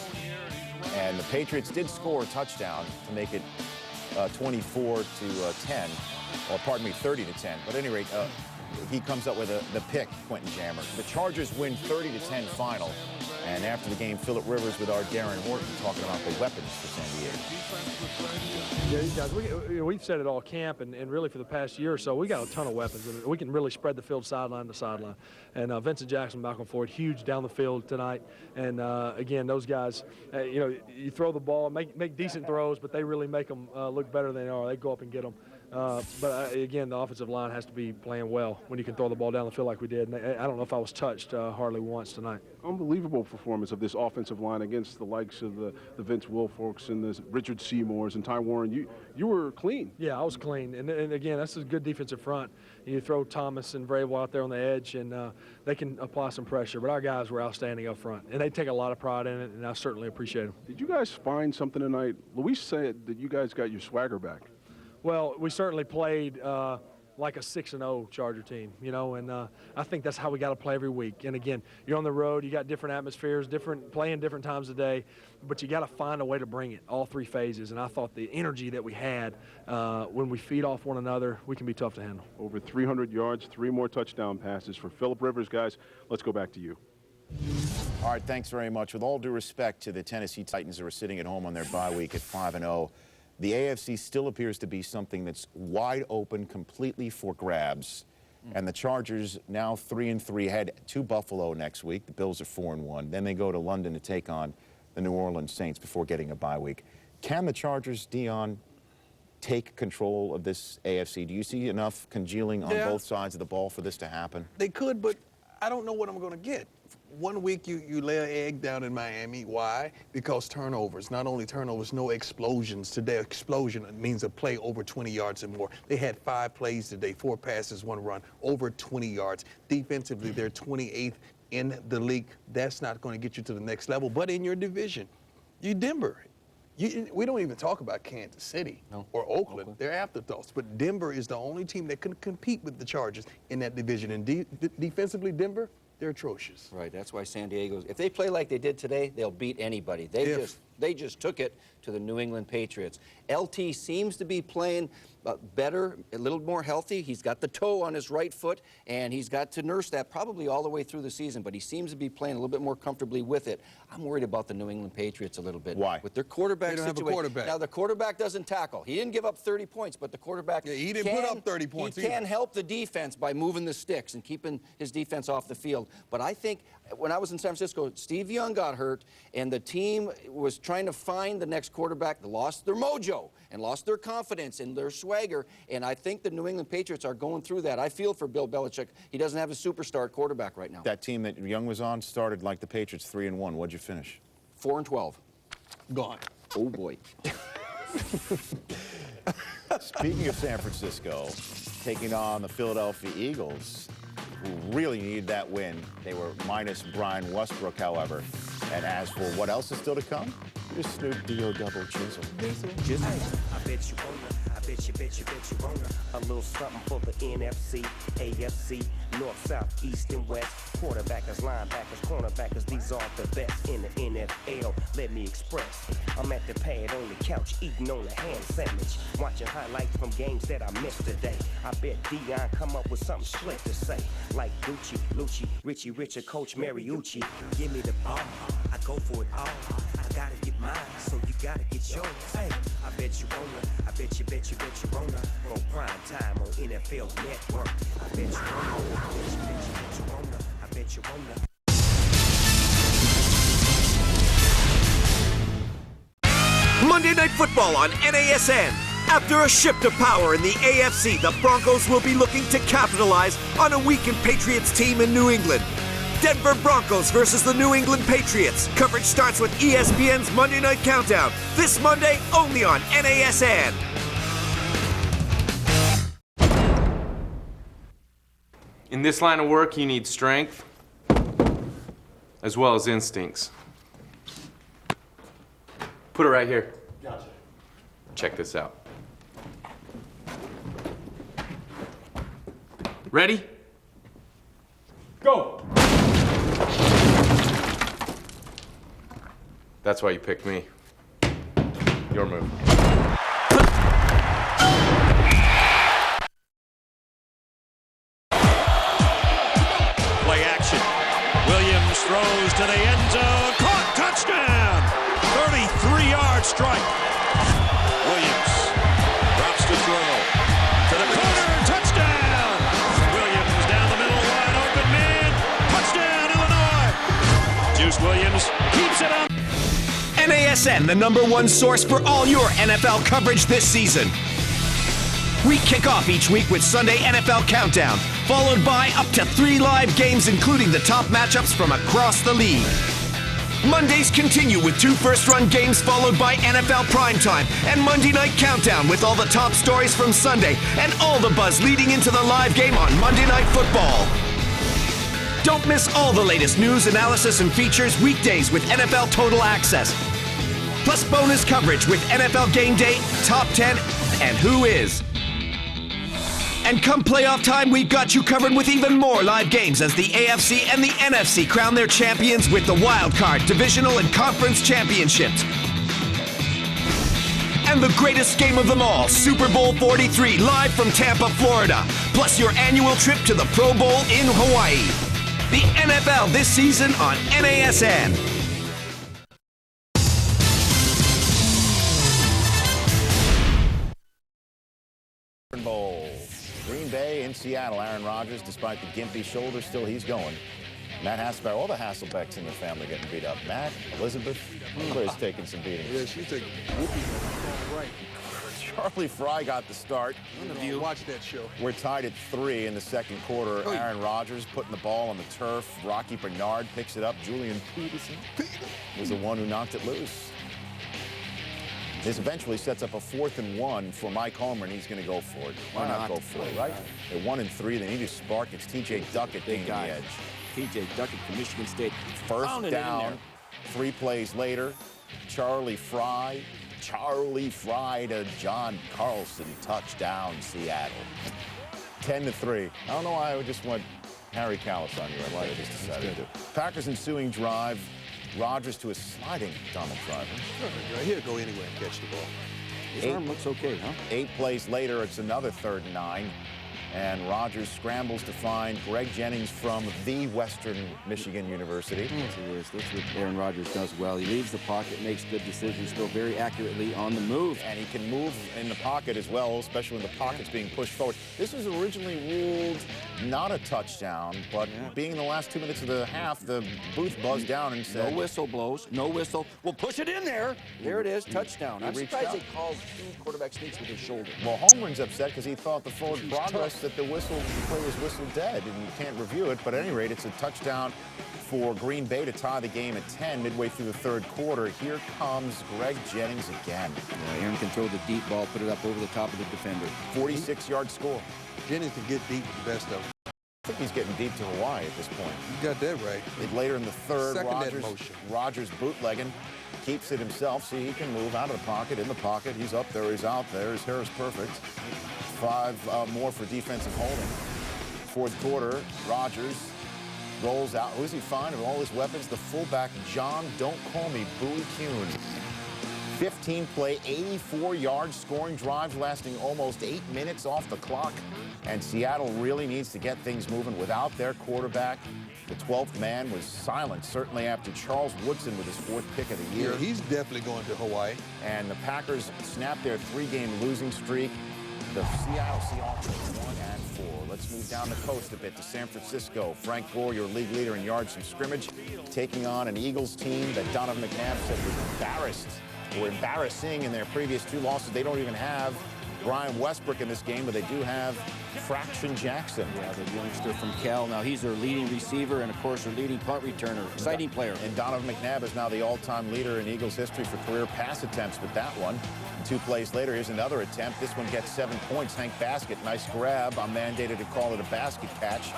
And the Patriots did score a touchdown to make it 24-10, or pardon me, 30-10. But at any rate, he comes up with the pick, Quentin Jammer. The Chargers win 30-10 final. And after the game, Phillip Rivers with our Darren Horton talking about the weapons for San Diego. Yeah, these guys, we've said it all camp and really for the past year or so, we got a ton of weapons. And we can really spread the field sideline to sideline. And Vincent Jackson, Malcolm Floyd, huge down the field tonight. And again, those guys, you throw the ball, make decent throws, but they really make them look better than they are. They go up and get them. But again, the offensive line has to be playing well when you can throw the ball down the field like we did. And I don't know if I was touched hardly once tonight. Unbelievable performance of this offensive line against the likes of the Vince Wilforks and the Richard Seymours and Ty Warren. You were clean. Yeah, I was clean. And again, that's a good defensive front. You throw Thomas and Vrabel out there on the edge, and they can apply some pressure. But our guys were outstanding up front, and they take a lot of pride in it, and I certainly appreciate them. Did you guys find something tonight? Luis said that you guys got your swagger back. Well, we certainly played like a 6-0 Charger team, and I think that's how we got to play every week. And again, you're on the road, you got different atmospheres, playing different times of day, but you got to find a way to bring it, all 3 phases. And I thought the energy that we had when we feed off one another, we can be tough to handle. Over 300 yards, 3 more touchdown passes for Phillip Rivers. Guys, let's go back to you. All right, thanks very much. With all due respect to the Tennessee Titans who are sitting at home on their bye week at 5-0, the AFC still appears to be something that's wide open, completely for grabs. And the Chargers, now 3-3, head to Buffalo next week. The Bills are 4-1. Then they go to London to take on the New Orleans Saints before getting a bye week. Can the Chargers, Dion, take control of this AFC? Do you see enough congealing on both sides of the ball for this to happen? They could, but I don't know what I'm going to get. One week you lay an egg down in Miami. Why? Because turnovers. Not only turnovers, no explosions. Today, explosion means a play over 20 yards and more. They had 5 plays today, 4 passes, 1 run, over 20 yards. Defensively, they're 28th in the league, that's not going to get you to the next level. But in your division, you Denver. We don't even talk about Kansas City or Oakland. They're afterthoughts. But Denver is the only team that can compete with the Chargers in that division. And defensively, Denver, they're atrocious. Right, that's why San Diego's, if they play like they did today, they'll beat anybody. They just took it to the New England Patriots. LT seems to be playing better, a little more healthy. He's got the toe on his right foot, and he's got to nurse that probably all the way through the season, but he seems to be playing a little bit more comfortably with it. I'm worried about the New England Patriots a little bit. Why? With their quarterback situation. They don't have a quarterback. Now, the quarterback doesn't tackle. He didn't give up 30 points, but the quarterback he didn't put up 30 points He can help the defense by moving the sticks and keeping his defense off the field. But I think when I was in San Francisco, Steve Young got hurt, and the team was trying to find the next quarterback. They lost their mojo and lost their confidence and their swagger, and I think the New England Patriots are going through that. I feel for Bill Belichick. He doesn't have a superstar quarterback right now. That team that Young was on started like the Patriots 3-1. What'd you finish? 4-12. Gone. Oh, boy. Speaking of San Francisco, taking on the Philadelphia Eagles, who really needed that win. They were minus Brian Westbrook, however. And as for what else is still to come, here's Snoop D-O double chisel. I bet you wanna, I bet you wanna. A little something for the NFC, AFC, North, South, East, and West. Quarterbackers, linebackers, cornerbackers, these are the best in the NFL. Let me express. I'm at the pad on the couch, eating on a ham sandwich, watching highlights from games that I missed today. I bet Deion come up with something slick to say, like Gucci, Lucci, Richie Rich, or Coach Mariucci. Give me the ball, I go for it all. I gotta get mine, so you gotta get yours. Hey, I bet you wanna, I bet you wanna. On prime time on NFL Network. I bet you wanna, I bet you wanna. I bet you wanna. Monday Night Football on NASN. After a shift of power in the AFC, the Broncos will be looking to capitalize on a weakened Patriots team in New England. Denver Broncos versus the New England Patriots. Coverage starts with ESPN's Monday Night Countdown. This Monday, only on NASN. In this line of work, you need strength as well as instincts. Put it right here. Gotcha. Check this out. Ready? Go! That's why you picked me. Your move. Play action. Williams throws to the end zone. Caught. Touchdown. 33-yard strike. Williams drops to throw. To the corner. Touchdown. Williams down the middle. Wide open man. Touchdown, Illinois. Juice Williams keeps it on. NASN, the #1 source for all your NFL coverage this season. We kick off each week with Sunday NFL Countdown, followed by up to 3 live games, including the top matchups from across the league. Mondays continue with 2 first-run games, followed by NFL Primetime and Monday Night Countdown with all the top stories from Sunday and all the buzz leading into the live game on Monday Night Football. Don't miss all the latest news, analysis, and features weekdays with NFL Total Access. Plus bonus coverage with NFL Game Day, Top 10, and Who Is. And come playoff time, we've got you covered with even more live games as the AFC and the NFC crown their champions with the Wild Card, Divisional, and Conference Championships. And the greatest game of them all, Super Bowl 43, live from Tampa, Florida. Plus your annual trip to the Pro Bowl in Hawaii. The NFL this season on NASN. Bowl. Green Bay in Seattle. Aaron Rodgers, despite the gimpy shoulder, still he's going. Matt Hasselbeck, all the Hasselbecks in the family getting beat up. Matt, Elizabeth, Claire's taking some beatings. Yeah, she's taking whooping right. Charlie Fry got the start. Watch that show. We're tied at 3 in the second quarter. Aaron Rodgers putting the ball on the turf. Rocky Bernard picks it up. Julian Peterson was the one who knocked it loose. This eventually sets up a 4th and 1 for Mike Homer, and he's going to go for it. Why not go for it, right? They're 1 and 3. They need a spark. It's T.J. Duckett gaining the edge. P.J. Duckett from Michigan State. First down, 3 plays later, Charlie Fry to John Carlson, touchdown, Seattle. 10-3. I don't know why I just went Harry Callis on you. I like it. Just decided to. Packers ensuing drive. Rodgers to a sliding Donald driver. He'll go anywhere and catch the ball. His arm looks okay, huh? 8 plays later, it's another 3rd and 9. And Rodgers scrambles to find Greg Jennings from the Western Michigan University. That's what Aaron Rodgers does well. He leaves the pocket, makes good decisions, still very accurately on the move. And he can move in the pocket as well, especially when the pocket's being pushed forward. This was originally ruled not a touchdown, but being in the last 2 minutes of the half, the booth buzzed down and said... No whistle blows, no whistle. We'll push it in there. There it is, touchdown. I'm surprised they called 2 quarterback sneaks with his shoulder. Well, Holmgren's upset because he thought the forward progress that the play was whistled dead, and you can't review it. But at any rate, it's a touchdown for Green Bay to tie the game at 10 midway through the 3rd quarter. Here comes Greg Jennings again. Yeah, Aaron can throw the deep ball, put it up over the top of the defender. 46-yard score. Jennings can get deep with the best of them. I think he's getting deep to Hawaii at this point. You got that right. Later in the 3rd, Rodgers bootlegging, keeps it himself, so he can move out of the pocket, in the pocket. He's up there, he's out there. His hair is perfect. 5 more for defensive holding. 4th quarter, Rodgers rolls out. Who does he find with all his weapons? The fullback, John, don't call me Bowie Kuhn. 15-play, 84-yard scoring drive lasting almost 8 minutes off the clock. And Seattle really needs to get things moving without their quarterback. The 12th man was silent, certainly after Charles Woodson with his 4th pick of the year. Yeah, he's definitely going to Hawaii. And the Packers snapped their 3-game losing streak. The Seattle Seahawks are 1-4. Let's move down the coast a bit to San Francisco. Frank Gore, your league leader in yards from scrimmage, taking on an Eagles team that Donovan McNabb said was embarrassed. Were embarrassing in their previous 2 losses. They don't even have Brian Westbrook in this game, but they do have Fraction Jackson. Yeah, the youngster from Cal. Now he's their leading receiver and, of course, their leading punt returner. Exciting player. And Donovan McNabb is now the all-time leader in Eagles history for career pass attempts with that one. And 2 plays later, here's another attempt. This one gets 7 points. Hank Baskett, nice grab. I'm mandated to call it a basket catch.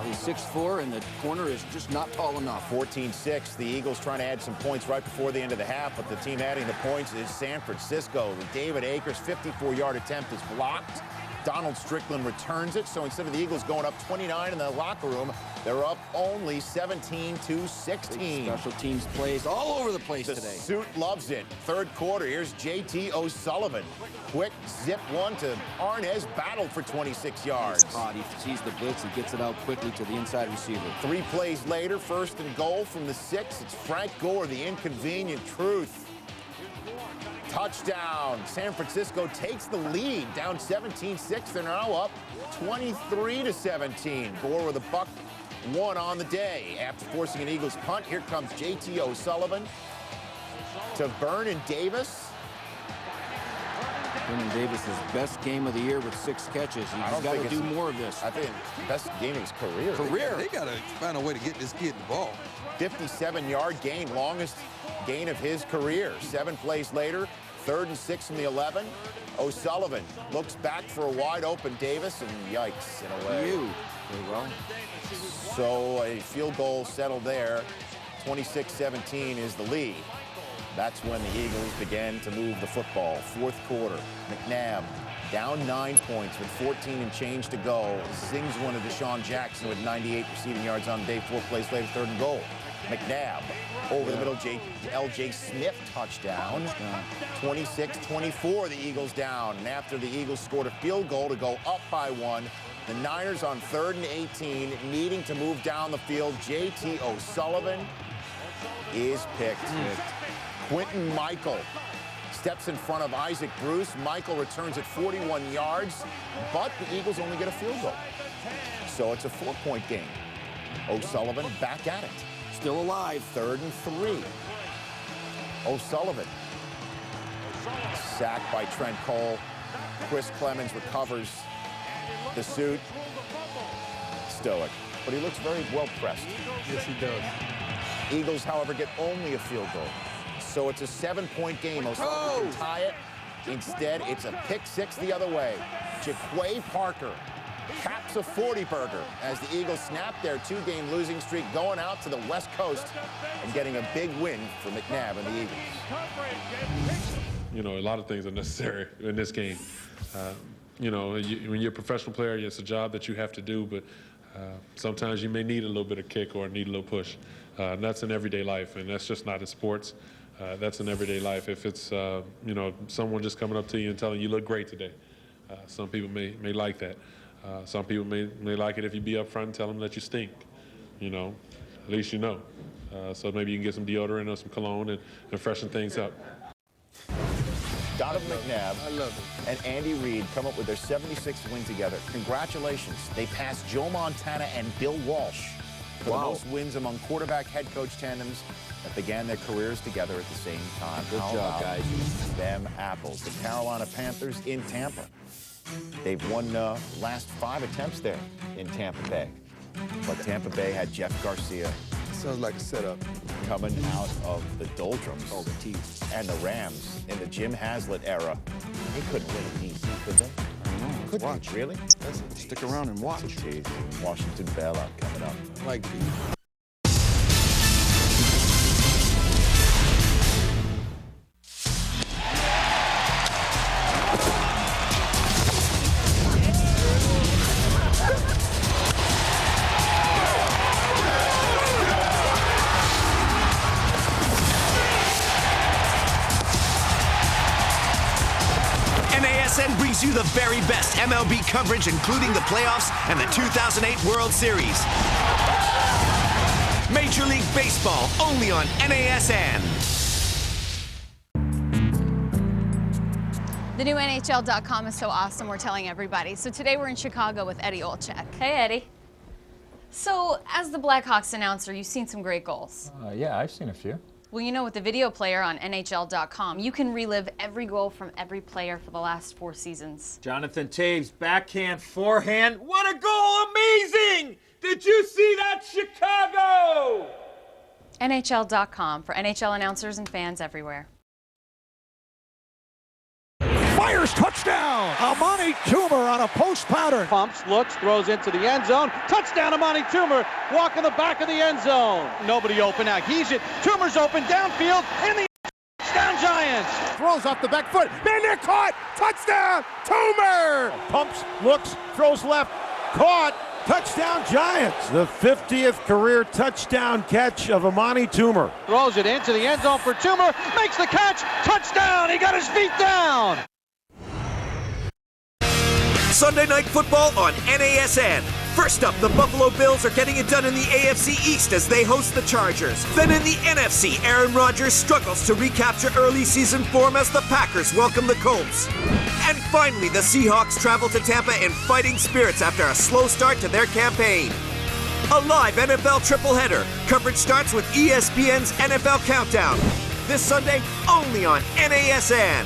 He's 6'4", and the corner is just not tall enough. 14-6. The Eagles trying to add some points right before the end of the half, but the team adding the points is San Francisco. The David Akers 54-yard attempt is blocked. Donald Strickland returns it, so instead of the Eagles going up 29 in the locker room, they're up only 17-16. Special teams plays all over the place today. The suit loves it. 3rd quarter, here's J.T. O'Sullivan. Quick zip one to Arnez, battled for 26 yards. He's hot. He sees the blitz and gets it out quickly to the inside receiver. 3 plays later, 1st and goal from the 6. It's Frank Gore, the inconvenient truth. Touchdown. San Francisco takes the lead, down 17-6. They're now up 23-17. Gore with a buck 1 on the day. After forcing an Eagles punt, here comes J.T. O'Sullivan to Vernon Davis. Vernon Davis' best game of the year with 6 catches. He's got to do more of this. I think best game of his career. They got to find a way to get this kid the ball. 57-yard gain, longest gain of his career. 7 plays later, 3rd and 6 from the 11. O'Sullivan looks back for a wide open Davis, and yikes, in a way. Very well. So a field goal settled there. 26-17 is the lead. That's when the Eagles began to move the football. 4th quarter, McNabb down 9 points with 14 and change to go. Zings one to Deshaun Jackson with 98 receiving yards on the day. 4 plays later, 3rd and goal. McNabb over the middle, L.J. Smith touchdown. 26-24, the Eagles down. And after the Eagles scored a field goal to go up by 1, the Niners on 3rd and 18, needing to move down the field. J.T. O'Sullivan is picked. Quentin Michael steps in front of Isaac Bruce. Michael returns at 41 yards, but the Eagles only get a field goal. So it's a 4-point game. O'Sullivan back at it. Still alive. 3rd and 3. O'Sullivan. Sacked by Trent Cole. Chris Clemens recovers the suit. Stoic. But he looks very well pressed. Yes, he does. Eagles, however, get only a field goal. So it's a 7-point game. O'Sullivan can tie it. Instead, it's a pick 6 the other way. Jaquay Parker caps a 40 burger as the Eagles snap their 2-game losing streak, going out to the West Coast and getting a big win for McNabb and the Eagles. You know, a lot of things are necessary in this game. You know, when you're a professional player, it's a job that you have to do, but sometimes you may need a little bit of kick or need a little push. And that's in everyday life, and that's just not in sports. That's in everyday life. If it's, you know, someone just coming up to you and telling you look great today, some people may like that. Some people may like it if you be up front and tell them that you stink. You know, at least you know. So maybe you can get some deodorant or some cologne and freshen things up. Donovan McNabb and Andy Reid come up with their 76th win together. Congratulations. They passed Joe Montana and Bill Walsh for the most wins among quarterback head coach tandems that began their careers together at the same time. Good job, guys. Them apples. The Carolina Panthers in Tampa. They've won last 5 attempts there in Tampa Bay. But Tampa Bay had Jeff Garcia. Sounds like a setup. Coming out of the doldrums. Oh, the teeth. And the Rams in the Jim Haslett era. They couldn't win a DC, could they? I don't know. Could watch. Really? Stick around and watch. Washington bailout coming up. Like espn brings you the very best MLB coverage, including the playoffs and the 2008 World Series. Major League Baseball, only on NASN. The new NHL.com is so awesome, we're telling everybody. So today we're in Chicago with Eddie Olczyk. Hey, Eddie. So, as the Blackhawks announcer, you've seen some great goals. Yeah, I've seen a few. Well, you know, with the video player on NHL.com, you can relive every goal from every player for the last 4 seasons. Jonathan Taves, backhand, forehand. What a goal! Amazing! Did you see that, Chicago? NHL.com for NHL announcers and fans everywhere. Fires, touchdown! Amani Toomer on a post pattern. Pumps, looks, throws into the end zone. Touchdown, Amani Toomer, walking the back of the end zone. Nobody open now. He's it. Toomer's open downfield in the touchdown Giants. Throws off the back foot. Man, they're caught! Touchdown, Toomer! Pumps, looks, throws left, caught. Touchdown Giants. The 50th career touchdown catch of Amani Toomer. Throws it into the end zone for Toomer. Makes the catch. Touchdown. He got his feet down. Sunday Night Football on NASN. First up, the Buffalo Bills are getting it done in the AFC East as they host the Chargers. Then in the NFC, Aaron Rodgers struggles to recapture early season form as the Packers welcome the Colts. And finally, the Seahawks travel to Tampa in fighting spirits after a slow start to their campaign. A live NFL tripleheader. Coverage starts with ESPN's NFL Countdown. This Sunday, only on NASN.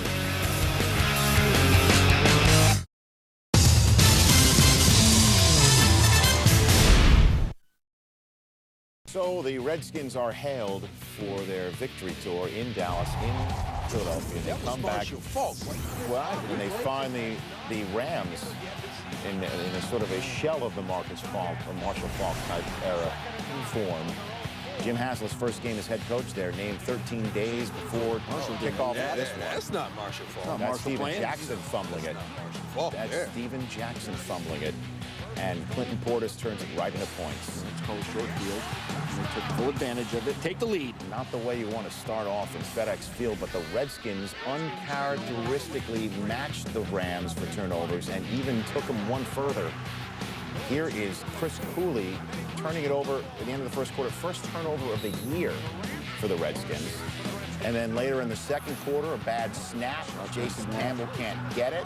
So the Redskins are hailed for their victory tour in Dallas, in Philadelphia. They come back. Well, and they find the Rams in a sort of a shell of the Marshall Faulk type era form. Jim Haslett's first game as head coach there, named 13 days before kickoff of this one. That's not Marshall Faulk. That's Steven Jackson fumbling it. That's Steven Jackson fumbling it. And Clinton Portis turns it right into points. It's called short field. And they took full advantage of it. Take the lead. Not the way you want to start off in FedEx Field, but the Redskins uncharacteristically matched the Rams for turnovers and even took them one further. Here is Chris Cooley turning it over at the end of the first quarter. First turnover of the year for the Redskins. And then later in the second quarter, a bad snap. Jason Campbell can't get it.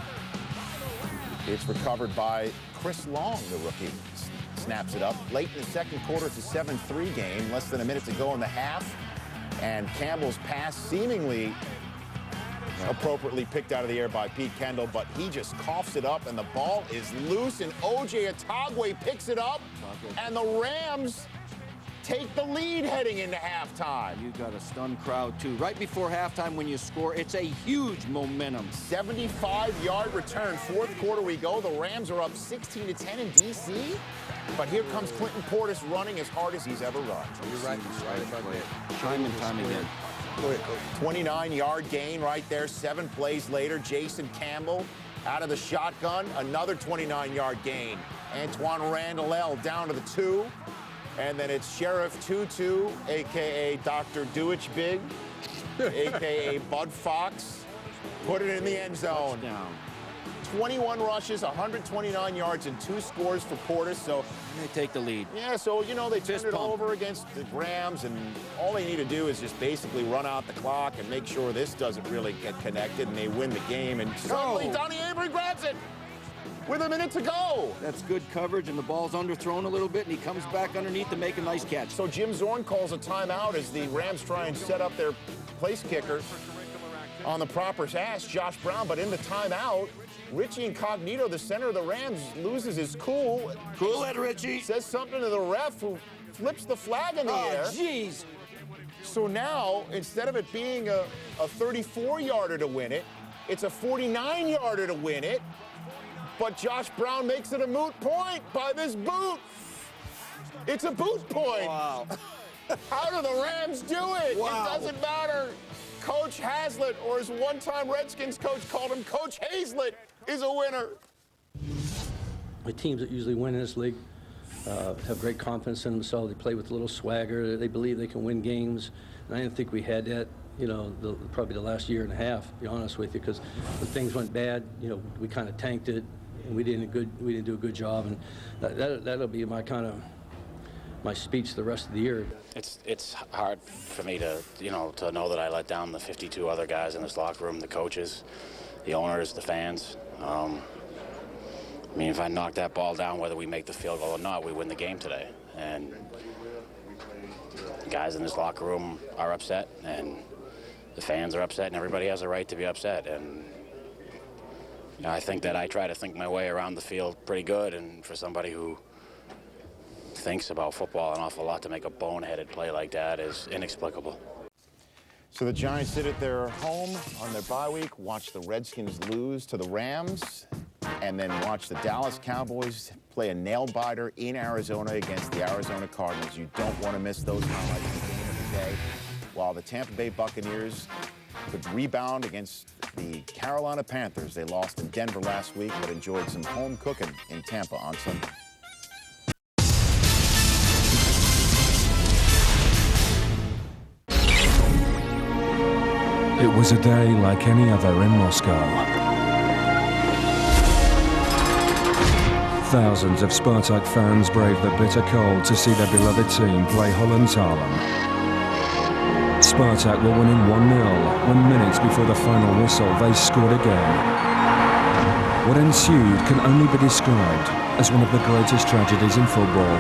It's recovered by Chris Long, the rookie. Snaps it up. Late in the second quarter, it's a 7-3 game. Less than a minute to go in the half. And Campbell's pass seemingly appropriately picked out of the air by Pete Kendall, but he just coughs it up, and the ball is loose, and O.J. Atagwe picks it up, and the Rams take the lead heading into halftime. You got a stunned crowd, too. Right before halftime when you score, it's a huge momentum. 75-yard return. Fourth quarter we go. The Rams are up 16-10 in D.C. But here comes Clinton Portis running as hard as he's ever run. You're right about that. Time and time again. Go ahead, Coach. 29-yard gain right there. 7 plays later, Jason Campbell out of the shotgun. Another 29-yard gain. Antoine Randall down to the 2. And then it's Sheriff Tutu, a.k.a. Dr. Dewich Big, a.k.a. Bud Fox. Put it in the end zone. Touchdown. 21 rushes, 129 yards, and 2 scores for Portis. So they take the lead. Yeah, so, you know, they turned it over against the Rams, and all they need to do is just basically run out the clock and make sure this doesn't really get connected, and they win the game. And suddenly, Donnie Avery grabs it with a minute to go. That's good coverage, and the ball's underthrown a little bit, and he comes back underneath to make a nice catch. So Jim Zorn calls a timeout as the Rams try and set up their place kicker on the proper pass, Josh Brown. But in the timeout, Richie Incognito, the center of the Rams, loses his cool. Cool it, Richie. Says something to the ref, who flips the flag in the air. Oh, jeez. So now, instead of it being a 34-yarder to win it, it's a 49-yarder to win it. But Josh Brown makes it a moot point by this boot. It's a boot point. Wow. How do the Rams do it? Wow. It doesn't matter. Coach Hazlitt, or as one-time Redskins coach called him, Coach Hazlitt, is a winner. The teams that usually win in this league have great confidence in themselves. They play with a little swagger. They believe they can win games. And I didn't think we had that, you know, probably the last year and a half, to be honest with you, because when things went bad, you know, we kind of tanked it, and we didn't do a good job. And that'll be my speech the rest of the year. It's hard for me to know that I let down the 52 other guys in this locker room, the coaches, the owners, the fans. I mean, if I knock that ball down, whether we make the field goal or not, we win the game today. And the guys in this locker room are upset, and the fans are upset, and everybody has a right to be upset. And you know, I think that I try to think my way around the field pretty good, and for somebody who thinks about football an awful lot, to make a boneheaded play like that is inexplicable. So the Giants sit at their home on their bye week, watch the Redskins lose to the Rams, and then watch the Dallas Cowboys play a nail-biter in Arizona against the Arizona Cardinals. You don't want to miss those highlights of the game of the day. While the Tampa Bay Buccaneers could rebound against the Carolina Panthers. They lost in Denver last week, but enjoyed some home cooking in Tampa on Sunday. It was a day like any other in Moscow. Thousands of Spartak fans braved the bitter cold to see their beloved team play Holland's Harlem. Spartak were winning 1-0 when minutes before the final whistle they scored again. What ensued can only be described as one of the greatest tragedies in football.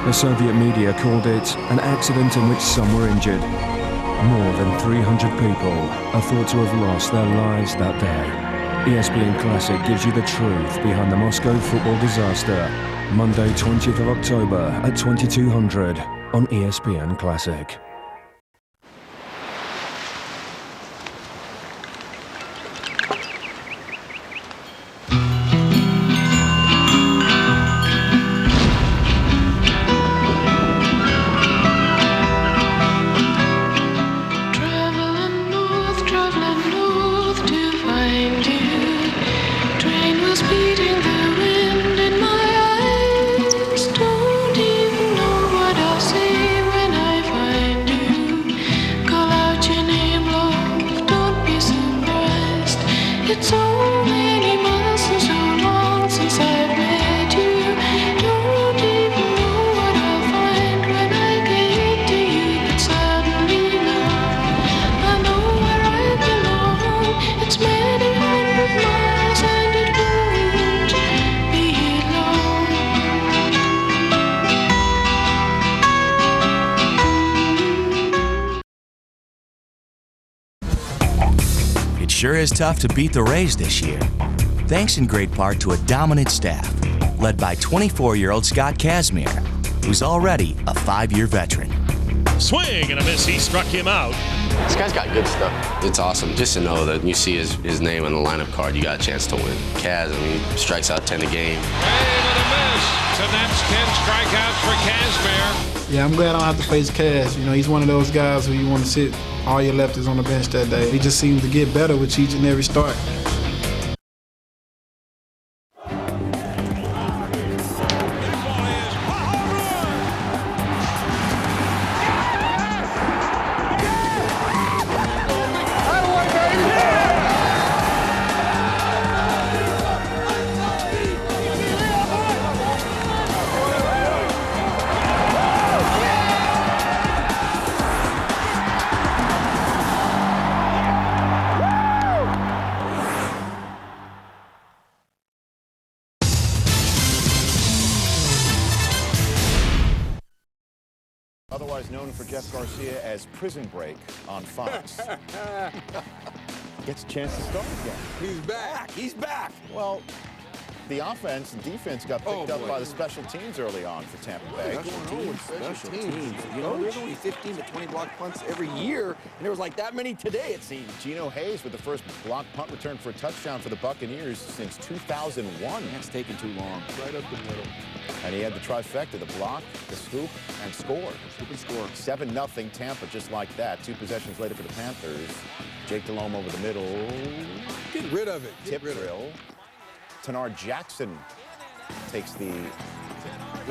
The Soviet media called it an accident in which some were injured. More than 300 people are thought to have lost their lives that day. ESPN Classic gives you the truth behind the Moscow football disaster. Monday, 20th of October at 2200 on ESPN Classic. Sure is tough to beat the Rays this year. Thanks in great part to a dominant staff, led by 24-year-old Scott Kazmir. who's already a 5-year veteran. Swing and a miss. He struck him out. This guy's got good stuff. It's awesome just to know that you see his name on the lineup card, you got a chance to win. Kaz, I mean, strikes out 10 a game. And a miss. So that's 10 strikeouts for Kazmir. Yeah, I'm glad I don't have to face Kaz. You know, he's one of those guys who you want to sit all your lefties on the bench that day. He just seems to get better with each and every start. Otherwise known for Jeff Garcia as Prison Break on Fox. Gets a chance to start again. He's back. He's back. Well, the offense and defense got picked up by the special teams early on for Tampa Bay. Special teams. You know, there's only 15 to 20 block punts every year, and there was like that many today, it seems. Geno Hayes with the first block punt return for a touchdown for the Buccaneers since 2001. That's taken too long. Right up the middle. And he had the trifecta, the block, the scoop, and score. Scoop and score. 7-0 Tampa, just like that. 2 possessions later for the Panthers. Jake Delhomme over the middle. Get rid of it. Tip drill. Tanar Jackson takes the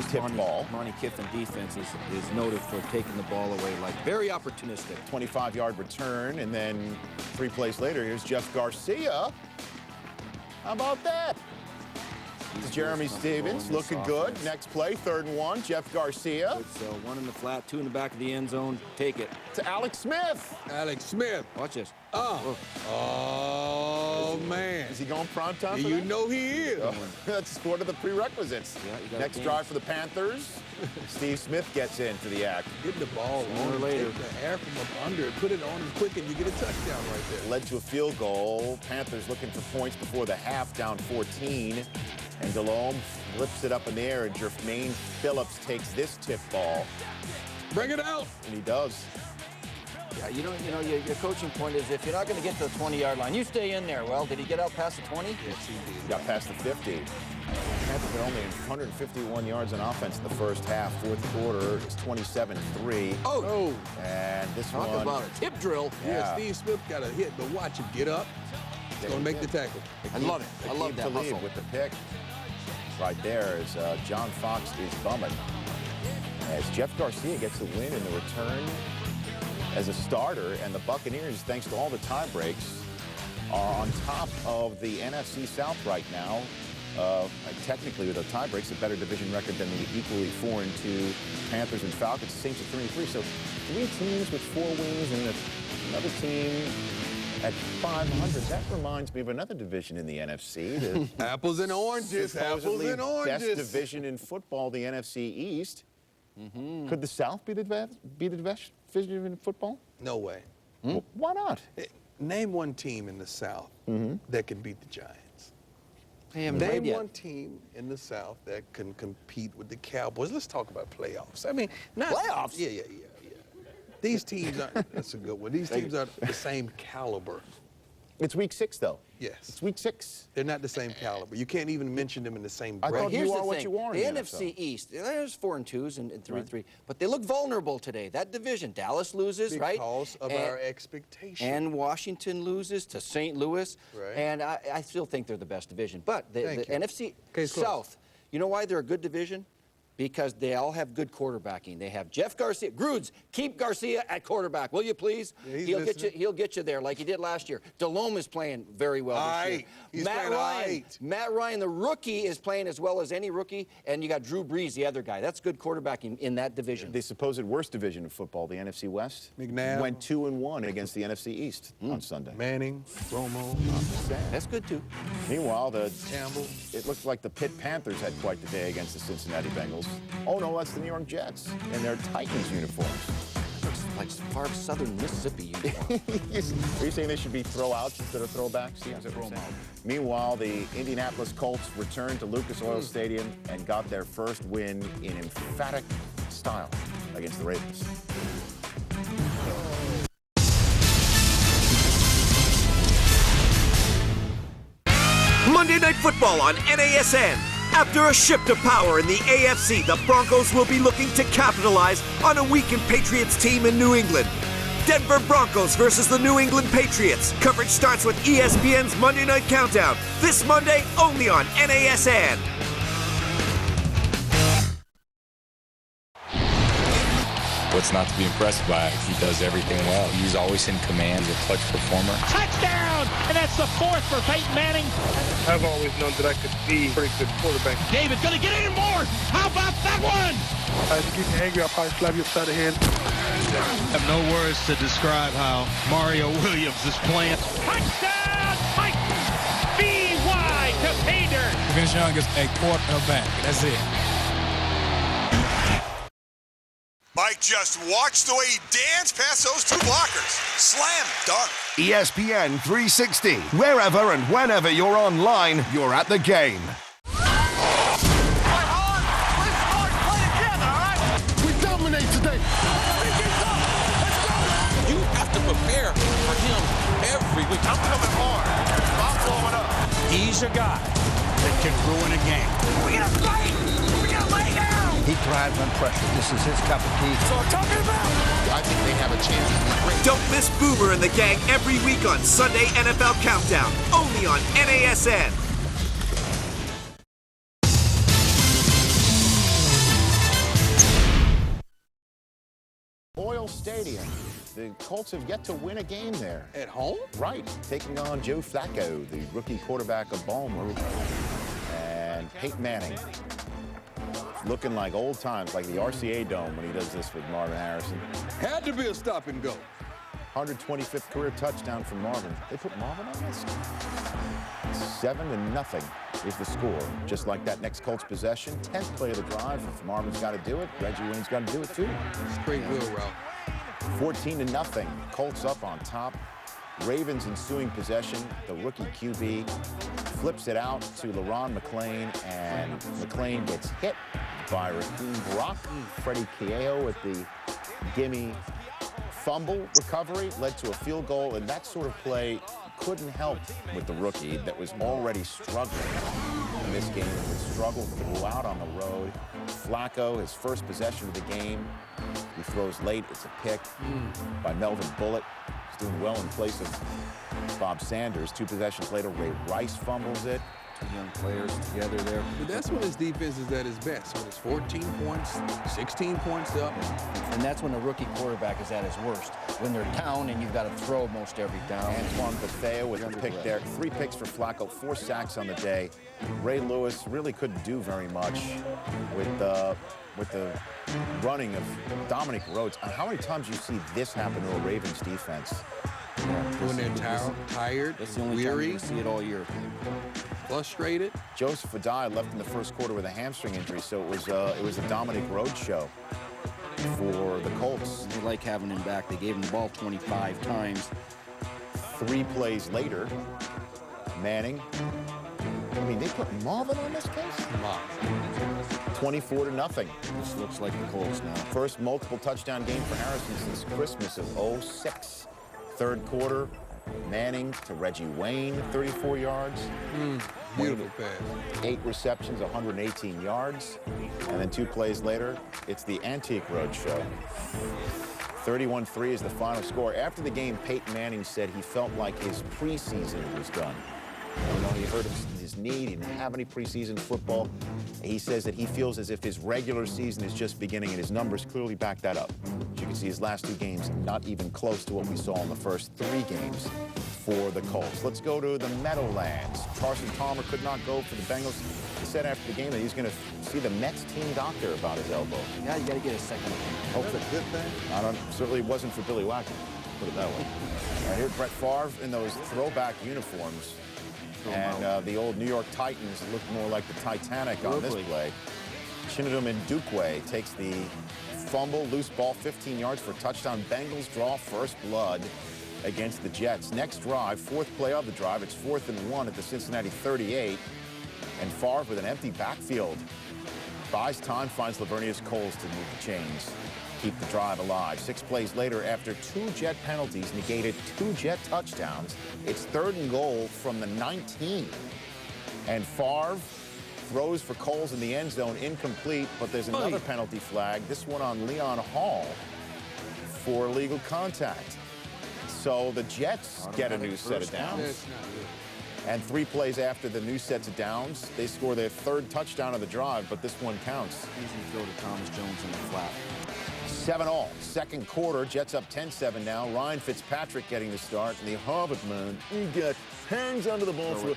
tip ball. Monty Kiffin defense is noted for taking the ball away, like very opportunistic. 25-yard return, and then 3 plays later, here's Jeff Garcia. How about that? Jeremy Stevens looking good. Next play, 3rd and 1. Jeff Garcia. It's 1 in the flat, 2 in the back of the end zone. Take it. To Alex Smith. Alex Smith. Watch this. Oh, man. Is he going prime time? You know he is. That's one of the prerequisites. Yeah, next drive for the Panthers. Steve Smith gets into the act. Get the ball on, later. take the air from up under it, put it on him quick, and you get a touchdown right there. Led to a field goal. Panthers looking for points before the half, down 14. And Delhomme flips it up in the air, and Jermaine Phillips takes this tip ball. Bring it out. And he does. Yeah, you know, your coaching point is if you're not going to get to the 20-yard line, you stay in there. Well, did he get out past the 20? Yes, he did. He got past the 50. Panthers are only 151 yards on offense in the first half. Fourth quarter is 27-3. Oh. And this Talk one. about a tip drill. Yeah, Steve Smith got a hit, but watch him get up. He's going to make the tackle. I love it. I love that hustle. With the pick. Right there as John Fox is bumming. As Jeff Garcia gets the win in the return as a starter, and the Buccaneers, thanks to all the tie breaks, are on top of the NFC South right now. Technically, with the tie breaks, a better division record than the equally 4-2 Panthers and Falcons. The Saints are 3-3. So 3 teams with 4 wins and another team at 500. That reminds me of another division in the NFC. The apples and oranges. Apples and oranges. Best division in football, the NFC East. Could the South be the best division in football? No way. Well, why not? Name one team in the South that can beat the Giants. Name one team in the South that can compete with the Cowboys. Let's talk about playoffs. I mean, not playoffs. Yeah. These teams are, that's a good one. These teams are the same caliber. It's week 6, though. Yes. It's week 6. They're not the same caliber. You can't even mention them in the same I breath. thought Here's you are the what thing. you are. The NFC East, there's 4-2s and 3-3, but they look vulnerable today. That division, Dallas loses, right? Because of our expectations. And Washington loses to St. Louis. Right. And I still think they're the best division. But the NFC South, you know why they're a good division? Because they all have good quarterbacking. They have Jeff Garcia. Grudes, keep Garcia at quarterback, will you please? Yeah, he'll get you there like he did last year. Delhomme is playing very well this year. He's Matt Ryan, the rookie, is playing as well as any rookie, and you got Drew Brees, the other guy. That's good quarterbacking in that division. The supposed worst division of football, the NFC West, McNabb went 2-1 against the NFC East on Sunday. Manning, Romo. That's good too. Meanwhile, Campbell. It looked like the Pitt Panthers had quite the day against the Cincinnati Bengals. Oh no, that's the New York Jets in their Titans uniforms. like far southern Mississippi uniform. Are you saying they should be throw-outs instead of throwbacks? Yeah, throw them out. Meanwhile, the Indianapolis Colts returned to Lucas Oil Stadium and got their first win in emphatic style against the Ravens. Monday Night Football on NASN. After a shift of power in the AFC, the Broncos will be looking to capitalize on a weakened Patriots team in New England. Denver Broncos versus the New England Patriots. Coverage starts with ESPN's Monday Night Countdown. This Monday, only on NASN. What's not to be impressed by? He does everything well. He's always in command. He's a clutch performer. Touchdown! And that's the fourth for Peyton Manning. I've always known that I could be a pretty good quarterback. David's gonna get in more. How about that one? If you get me angry, I'll probably slap you upside the head. I have no words to describe how Mario Williams is playing. Touchdown! Mike! B.Y. to pay dirt. Vince Young is a quarterback. That's it. Mike just watched the way he danced past those two blockers. Slam dunk. ESPN 360. Wherever and whenever you're online, you're at the game. We dominate today. You have to prepare for him every week. I'm coming hard. I'm blowing up. He's a guy that can ruin a game. We gotta fight! We gotta lay down! He thrives on pressure. This is his cup of tea. So I'm talking about. I think they have a chance to be great. Don't miss Boomer and the gang every week on Sunday NFL Countdown, only on NASN. Oil Stadium. The Colts have yet to win a game there. At home? Right. Taking on Joe Flacco, the rookie quarterback of Baltimore. And Peyton Manning. Looking like old times, like the RCA Dome when he does this with Marvin Harrison. Had to be a stop and go. 125th career touchdown from Marvin. They put Marvin on this? 7-0 is the score. Just like that next Colts possession. 10th play of the drive. If Marvin's got to do it, Reggie Wayne's got to do it too. Straight wheel route. 14-0. Colts up on top. Ravens ensuing possession. The rookie QB flips it out to LaRon McClain, and McClain gets hit by Raheem Brock. Freddie Keough with the gimme fumble recovery led to a field goal, and that sort of play couldn't help with the rookie that was already struggling in this game and would struggle throughout on the road. Flacco, his first possession of the game, he throws late. It's a pick by Melvin Bullitt. He's doing well in place of Bob Sanders. 2 possessions later, Ray Rice fumbles it. 2 young players together there. But that's when his defense is at his best. When it's 14 points, 16 points up. And that's when a rookie quarterback is at his worst. When they're down and you've got to throw most every down. Antoine Bethea with a pick there. 3 picks for Flacco, 4 sacks on the day. Ray Lewis really couldn't do very much with the running of Dominic Rhodes. How many times do you see this happen to a Ravens defense? When they're tired, that's the only weary, time you see it all year. Frustrated. Joseph Adai left in the first quarter with a hamstring injury, so it was a Dominic Rhodes show for the Colts. They like having him back. They gave him the ball 25 times. 3 plays later, Manning. I mean, they put Marvin on this case? 24-0. This looks like the Colts now. First multiple touchdown game for Harrison since Christmas of '06. Third quarter, Manning to Reggie Wayne, 34 yards. Beautiful pass. 8 receptions, 118 yards. And then 2 plays later, it's the Antique Road show. 31-3 is the final score. After the game, Peyton Manning said he felt like his preseason was done. You know, he hurt his knee, he didn't have any preseason football. He says that he feels as if his regular season is just beginning, and his numbers clearly back that up. As you can see, his last 2 games, not even close to what we saw in the first 3 games for the Colts. Let's go to the Meadowlands. Carson Palmer could not go for the Bengals. He said after the game that he's going to see the Mets team doctor about his elbow. Yeah, you got to get a second opinion. Hopefully. Good thing. Certainly wasn't for Billy Wackett, put it that way. Here's Brett Favre in those throwback uniforms. And the old New York Titans looked more like the Titanic on this play. Chinedum Ndukwe takes the fumble, loose ball, 15 yards for a touchdown. Bengals draw first blood against the Jets. Next drive, fourth play of the drive. It's 4th and 1 at the Cincinnati 38. And Favre with an empty backfield. Buys time, finds Lavernius Coles to move the chains. Keep the drive alive. 6 plays later, after 2 Jet penalties negated 2 Jet touchdowns, it's 3rd and goal from the 19. And Favre throws for Coles in the end zone, incomplete, but there's another penalty flag, this one on Leon Hall for illegal contact. So the Jets get a new set of downs. And 3 plays after the new sets of downs, they score their 3rd touchdown of the drive, but this one counts. Easy throw to Thomas Jones in the flat. 7-all. Second quarter, Jets up 10-7 now. Ryan Fitzpatrick getting the start, and the Harvard man, he got hands under the ball for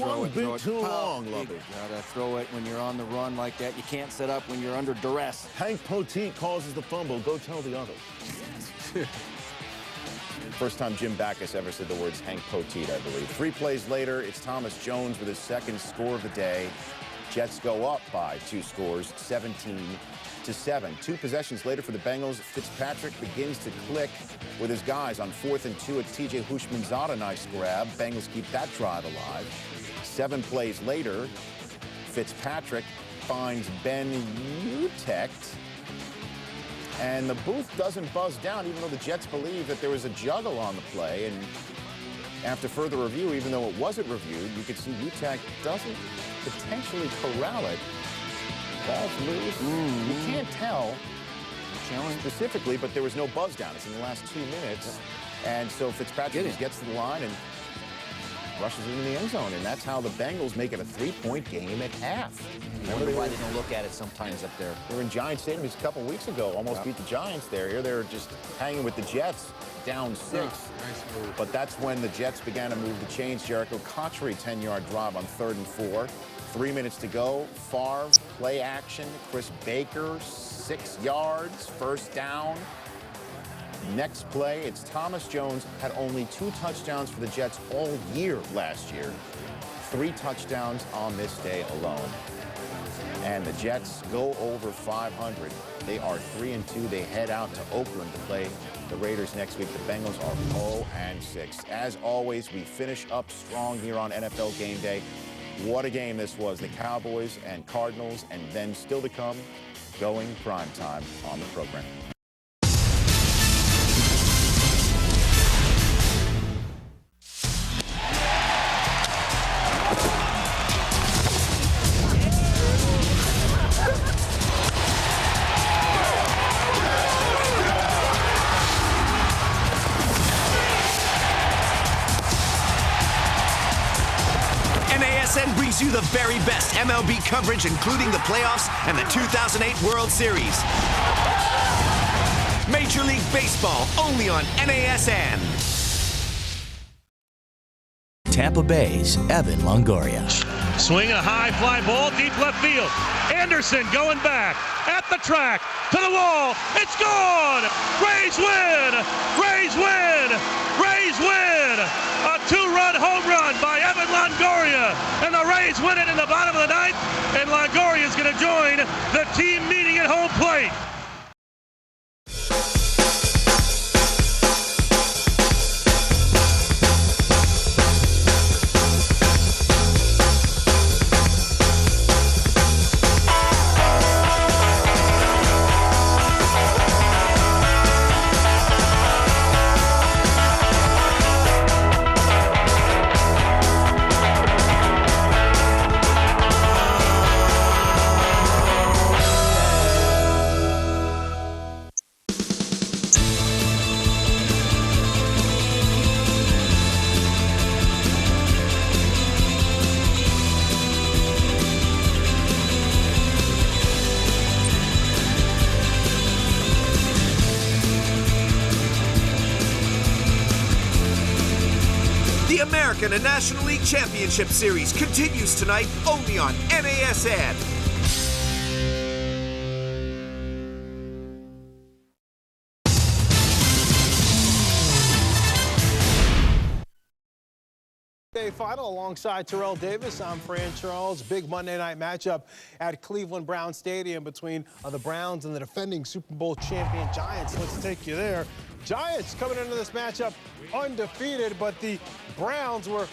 one bit too long, Lovey. You gotta throw it when you're on the run like that. You can't set up when you're under duress. Hank Poteet causes the fumble. Go tell the others. First time Jim Backus ever said the words Hank Poteet, I believe. 3 plays later, it's Thomas Jones with his 2nd score of the day. Jets go up by 2 scores, 17-7. 2 possessions later for the Bengals, Fitzpatrick begins to click with his guys on 4th and 2 at TJ Houshmandzadeh. Nice grab. Bengals keep that drive alive. 7 plays later, Fitzpatrick finds Ben Utecht, and the booth doesn't buzz down, even though the Jets believe that there was a juggle on the play. And after further review, even though it wasn't reviewed, you could see Utecht doesn't potentially corral it. Ball's loose. You can't tell specifically, but there was no buzz down. It's in the last 2 minutes. And so Fitzpatrick just gets to the line and rushes into the end zone. And that's how the Bengals make it a 3-point game at half. I wonder why they don't look at it sometimes up there. They were in Giants Stadium just a couple weeks ago. Almost beat the Giants there. Here they're just hanging with the Jets, down 6. Nice move. But that's when the Jets began to move the chains. Jericho Cotchery, 10-yard drive on 3rd and 4. 3 minutes to go. Favre, play action. Chris Baker, 6 yards, 1st down. Next play, it's Thomas Jones. Had only 2 touchdowns for the Jets all year last year. 3 touchdowns on this day alone. And the Jets go over 500. They are 3-2. They head out to Oakland to play the Raiders next week. The Bengals are 0-6. As always, we finish up strong here on NFL Game Day. What a game this was. The Cowboys and Cardinals, and then still to come, going primetime on the program. NASN brings you the very best MLB coverage, including the playoffs and the 2008 World Series. Major League Baseball, only on NASN. Tampa Bay's Evan Longoria. Swing a high fly ball, deep left field. Anderson going back at the track to the wall. It's gone. Rays win. Rays win. Rays win. A 2-run home run by Evan Longoria, and the Rays win it in the bottom of the 9th. And Longoria is going to join the team meeting at home plate. American and National League Championship Series continues tonight only on NASN. NBA Final alongside Terrell Davis. I'm Fran Charles. Big Monday night matchup at Cleveland Brown Stadium between the Browns and the defending Super Bowl champion Giants. Let's take you there. Giants coming into this matchup undefeated, but the Browns were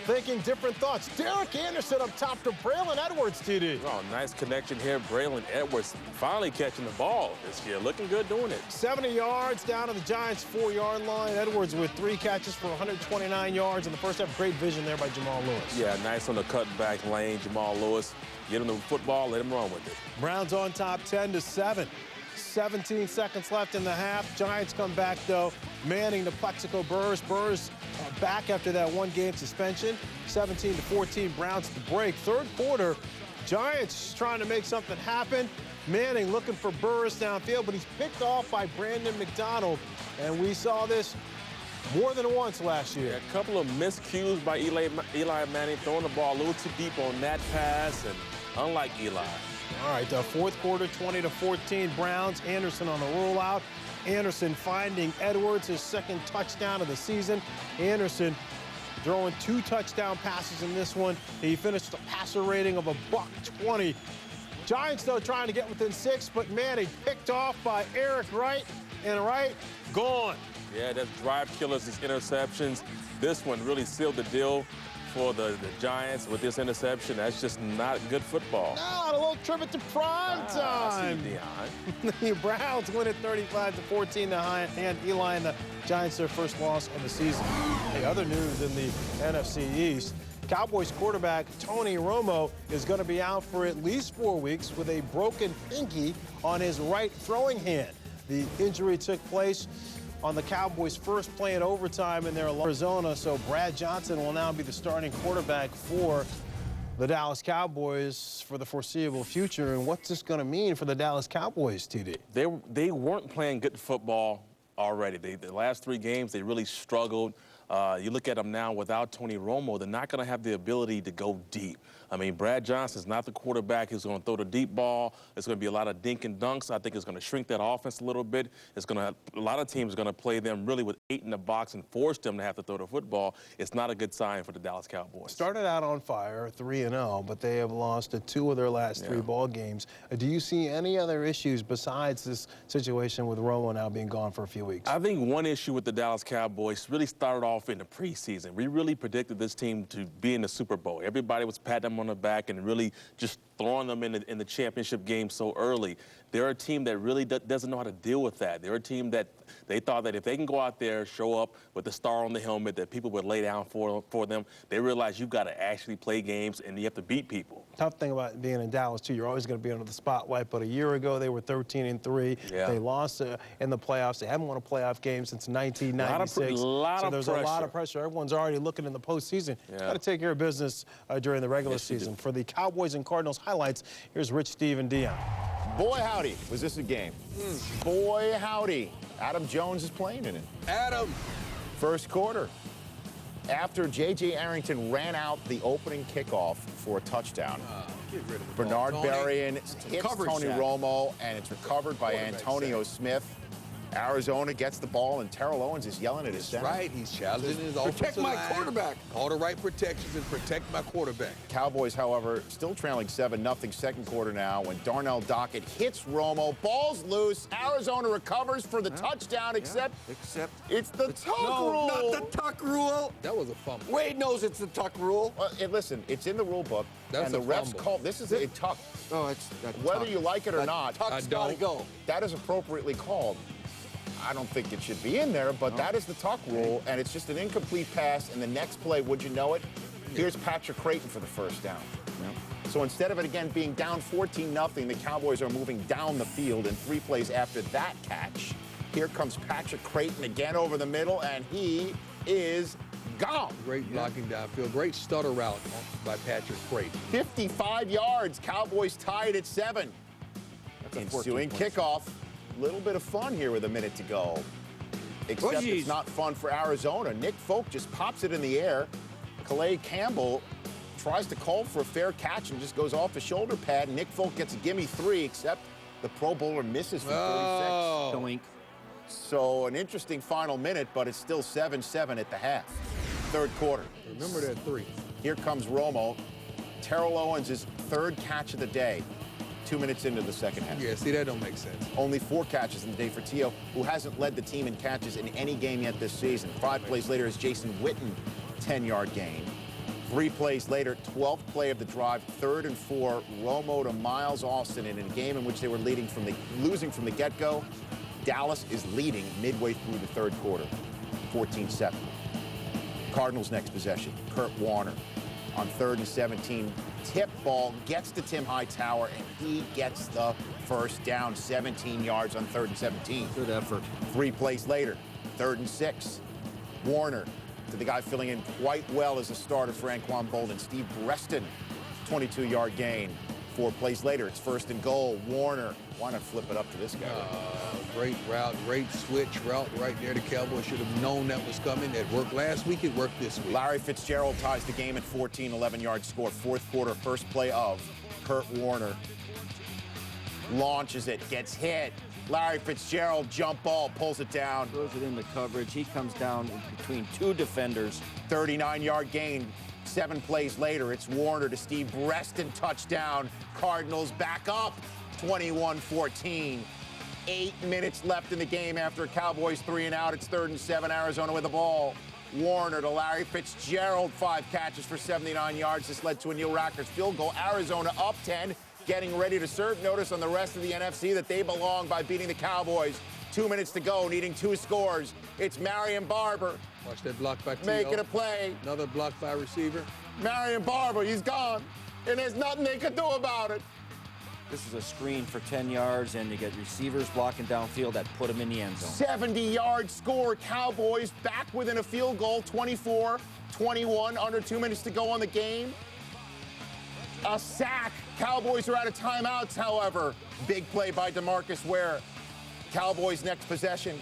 thinking different thoughts. Derek Anderson up top to Braylon Edwards, TD. Oh, nice connection here. Braylon Edwards finally catching the ball this year. Looking good doing it. 70 yards down to the Giants' 4-yard line. Edwards with 3 catches for 129 yards in the first half. Great vision there by Jamal Lewis. Yeah, nice on the cutback lane. Jamal Lewis, get him the football, let him run with it. Browns on top 10-7. 17 seconds left in the half. Giants come back, though. Manning to Plexico Burrs. Burrs back after that 1-game suspension. 17-14, Browns at the break. Third quarter, Giants trying to make something happen. Manning looking for Burrs downfield, but he's picked off by Brandon McDonald. And we saw this more than once last year. Yeah, a couple of miscues by Eli Manning, throwing the ball a little too deep on that pass, and unlike Eli. All right, fourth quarter, 20-14, Browns. Anderson on the rollout. Anderson finding Edwards, his second touchdown of the season. Anderson throwing 2 touchdown passes in this one. He finished a passer rating of $120. Giants, though, trying to get within 6, but Manning picked off by Eric Wright, and Wright gone. Yeah, that's drive killers, these interceptions. This one really sealed the deal for the Giants with this interception. That's just not good football. No, a little tribute to prime time. The Browns win it 35-14 to hand Eli and the Giants their first loss of the season. Hey, other news in the NFC East. Cowboys quarterback Tony Romo is going to be out for at least 4 weeks with a broken pinky on his right throwing hand. The injury took place on the Cowboys' first play in overtime in their Arizona, so Brad Johnson will now be the starting quarterback for the Dallas Cowboys for the foreseeable future. And what's this going to mean for the Dallas Cowboys, TD? They weren't playing good football already. The last 3 games, they really struggled. You look at them now without Tony Romo, they're not going to have the ability to go deep. I mean, Brad Johnson's not the quarterback who's going to throw the deep ball. It's going to be a lot of dink and dunks. I think it's going to shrink that offense a little bit. It's going to a lot of teams are going to play them really with 8 in the box and force them to have to throw the football. It's not a good sign for the Dallas Cowboys. Started out on fire, 3-0, but they have lost 2 of their last 3 ball games. Do you see any other issues besides this situation with Romo now being gone for a few weeks? I think one issue with the Dallas Cowboys really started off in the preseason. We really predicted this team to be in the Super Bowl. Everybody was patting them on the back and really just throwing them in the championship game so early. They're a team that really doesn't know how to deal with that. They're a team that they thought that if they can go out there, show up with the star on the helmet, that people would lay down for them. They realize you've got to actually play games and you have to beat people. Tough thing about being in Dallas, too, you're always going to be under the spotlight. But a year ago, they were 13-3. Yeah. They lost in the playoffs. They haven't won a playoff game since 1996. So there's a lot of pressure. Everyone's already looking in the postseason. Got to take care of business during the regular season. For the Cowboys and Cardinals highlights, here's Rich, Steve, and Dion. Boy, howdy, was this a game. Boy, howdy. Adam Jones is playing in it. Adam. First quarter. After J.J. Arrington ran out the opening kickoff for a touchdown, Bernard Berrien hits Tony Romo, and it's recovered by Antonio Smith. Arizona gets the ball, and Terrell Owens is yelling at his center. That's right. He's challenging his offensive line. Protect my quarterback. All the right protections and protect my quarterback. Cowboys, however, still trailing 7-0 second quarter now when Darnell Dockett hits Romo. Ball's loose. Arizona recovers for the touchdown, except it's the tuck rule. No, not the tuck rule. That was a fumble. Wade knows it's the tuck rule. Well, listen, it's in the rule book, and the refs call this is a tuck. Oh, it's whether you like it or not. Tuck's gotta go. That is appropriately called. I don't think it should be in there, but that is the tuck rule, and it's just an incomplete pass, and the next play, would you know it? Here's Patrick Creighton for the first down. So instead of it again being down 14-0, the Cowboys are moving down the field, and 3 plays after that catch, here comes Patrick Creighton again over the middle, and he is gone. Great blocking downfield. Great stutter route by Patrick Creighton. 55 yards. Cowboys tied at 7. Ensuing kickoff. Little bit of fun here with a minute to go. Except it's not fun for Arizona. Nick Folk just pops it in the air. Calais Campbell tries to call for a fair catch and just goes off the shoulder pad. Nick Folk gets a gimme 3, except the Pro Bowler misses for 36. So an interesting final minute, but it's still 7-7 at the half. third quarter. Remember that 3. Here comes Romo. Terrell Owens' third catch of the day, 2 minutes into the second half. Yeah, see, that don't make sense. Only 4 catches in the day for T.O., who hasn't led the team in catches in any game yet this season. 5 plays later is Jason Witten, 10-yard gain. 3 plays later, 12th play of the drive, 3rd and 4, Romo to Miles Austin in a game in which they were losing from the get-go. Dallas is leading midway through the third quarter, 14-7. Cardinals' next possession, Kurt Warner on 3rd and 17. Tip ball gets to Tim Hightower, and he gets the first down, 17 yards on 3rd and 17. Good effort. 3 plays later, 3rd and 6. Warner to the guy filling in quite well as a starter for Anquan Bolden, Steve Breaston, 22-yard gain. 4 plays later, it's 1st and goal. Warner, why not flip it up to this guy? Great route, great switch route right there. The Cowboys should have known that was coming. It worked last week, it worked this week. Larry Fitzgerald ties the game at 14, 11-yard score. 4th quarter, first play of Kurt Warner. Launches it, gets hit. Larry Fitzgerald, jump ball, pulls it down. Throws it into coverage. He comes down between 2 defenders. 39-yard gain. 7 plays later, it's Warner to Steve Breaston, touchdown. Cardinals back up, 21-14. 8 minutes left in the game after Cowboys 3 and out. It's 3rd and 7, Arizona with the ball. Warner to Larry Fitzgerald, 5 catches for 79 yards. This led to a Neil Rackers field goal. Arizona up 10, getting ready to serve notice on the rest of the NFC that they belong by beating the Cowboys. 2 minutes to go, needing 2 scores. It's Marion Barber. Watch that block by T.O. Making a play. Another block by receiver. Marion Barber, he's gone. And there's nothing they could do about it. This is a screen for 10 yards, and you get receivers blocking downfield that put him in the end zone. 70-yard score. Cowboys back within a field goal, 24-21, under 2 minutes to go on the game. A sack. Cowboys are out of timeouts, however. Big play by DeMarcus Ware. Cowboys' next possession.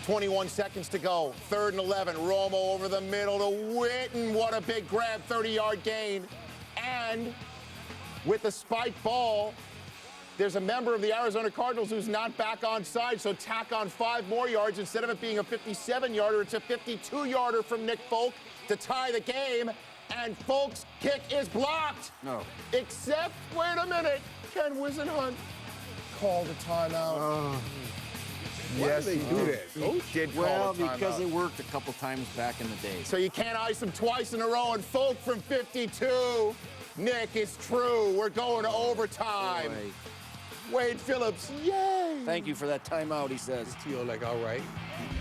21 seconds to go. 3rd and 11. Romo over the middle to Witten. What a big grab. 30-yard gain. And with the spiked ball, there's a member of the Arizona Cardinals who's not back on side, so tack on 5 more yards. Instead of it being a 57-yarder, it's a 52-yarder from Nick Folk to tie the game. And Folk's kick is blocked. No. Except, wait a minute, Ken Wisenhunt called a timeout. Why do they do that? Coach did call Well, a timeout. because it worked a couple times back in the day. So you can't ice him twice in a row, and Folk from 52. Nick, it's true. We're going to overtime. Boy. Wade Phillips, yay! Thank you for that timeout, he says. T.O. like, all right,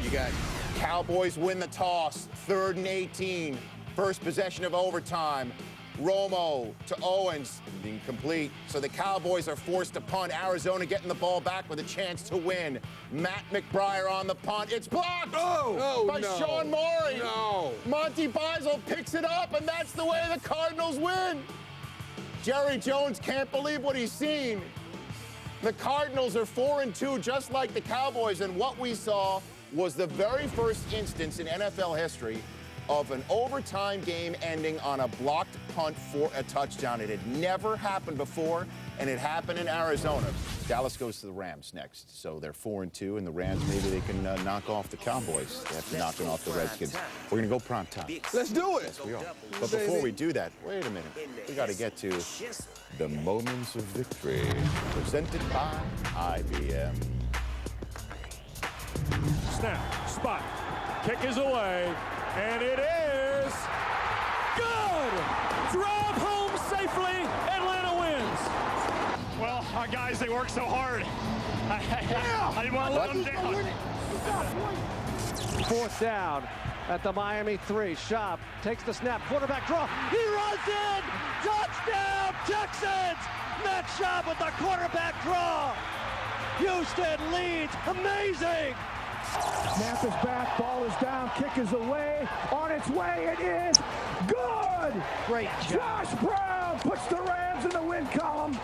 you got it. Cowboys win the toss, 3rd and 18. First possession of overtime. Romo to Owens, incomplete. So the Cowboys are forced to punt. Arizona getting the ball back with a chance to win. Matt McBriar on the punt. It's blocked by Sean Moreeeee. No. Monty Beisel picks it up, and that's the way the Cardinals win. Jerry Jones can't believe what he's seen. The Cardinals are 4-2, just like the Cowboys, and what we saw was the very first instance in NFL history of an overtime game ending on a blocked punt for a touchdown. It had never happened before, and it happened in Arizona. Dallas goes to the Rams next, so they're 4-2, and the Rams, maybe they can knock off the Cowboys after knocking off the Redskins. We're going to go prime time. Let's do it. We are. But before we do that, wait a minute. We got to get to the moments of victory, presented by IBM. Snap, spot, kick is away, and it is good! Drive home safely, Atlanta wins. Well, our guys, they work so hard. I didn't want to let them down. 4th down at the Miami 3. Schaub takes the snap, quarterback draw. He runs in! Touchdown, Texans! Matt Schaub with the quarterback draw. Houston leads. Amazing! Snap is back, ball is down, kick is away. On its way, it is good! Great job. Josh Brown puts the Rams in the win column.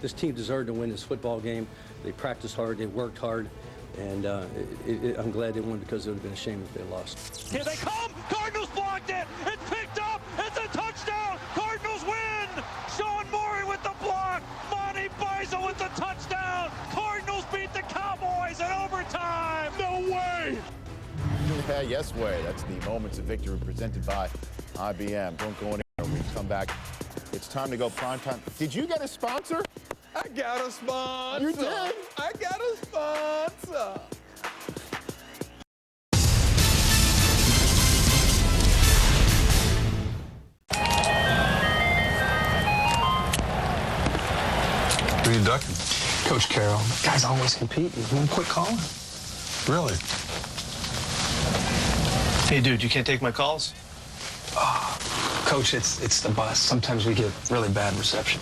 This team deserved to win this football game. They practiced hard, they worked hard, and I'm glad they won because it would have been a shame if they lost. Here they come! Cardinals blocked it! It's picked up! It's a touchdown! Cardinals win! Sean Moreeeee with the block! Monty Beisel with the touchdown! Cardinals beat the Cowboys in overtime! No way! Yes way. That's the Moments of Victory presented by IBM. Don't go anywhere. When we come back, it's time to go prime time. Did you get a sponsor? I got a sponsor. You did? I got a sponsor. Who are you ducking? Coach Carroll. That guy's always competing. You want to quit calling? Really? Hey, dude, you can't take my calls? Oh, Coach, it's the bus. Sometimes we get really bad reception.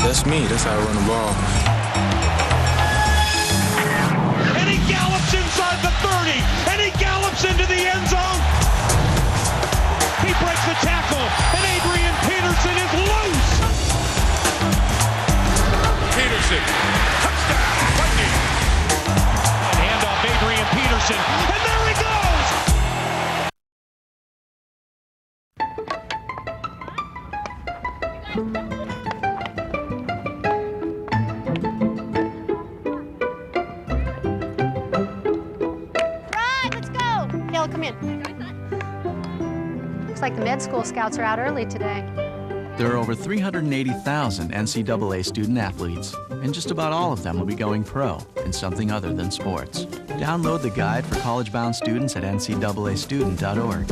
That's me. That's how I run the ball. And he gallops inside the 30, and he gallops into the end zone. He breaks the tackle, and Adrian Peterson is loose. Peterson, touchdown, Lightning. And handoff Adrian Peterson, and there he goes. Come in. Looks like the med school scouts are out early today. There are over 380,000 NCAA student athletes, and just about all of them will be going pro in something other than sports. Download the guide for college-bound students at ncaa.student.org.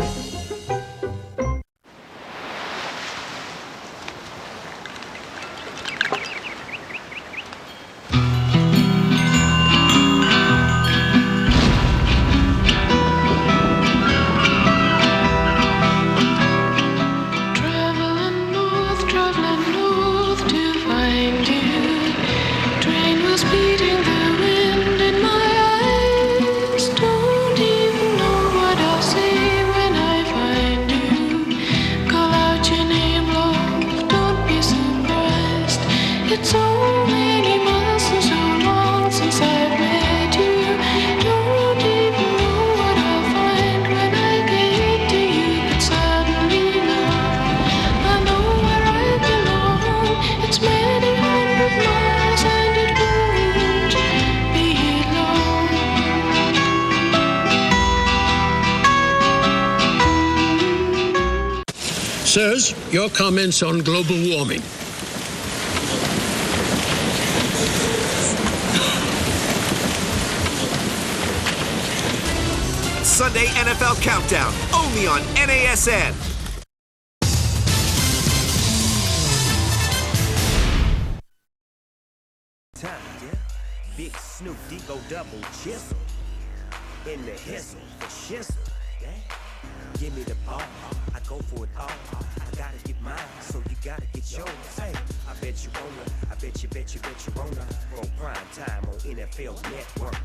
Sirs, your comments on global warming. Sunday NFL Countdown, only on NASN. Time, yeah. Big Snoop D-Go double chisel. In the hissle, the shizzle, yeah. Give me the ball, I go for it all. I gotta get mine, so you gotta get yours. Hey, I bet you wanna, I bet you wanna. On prime time on NFL Network.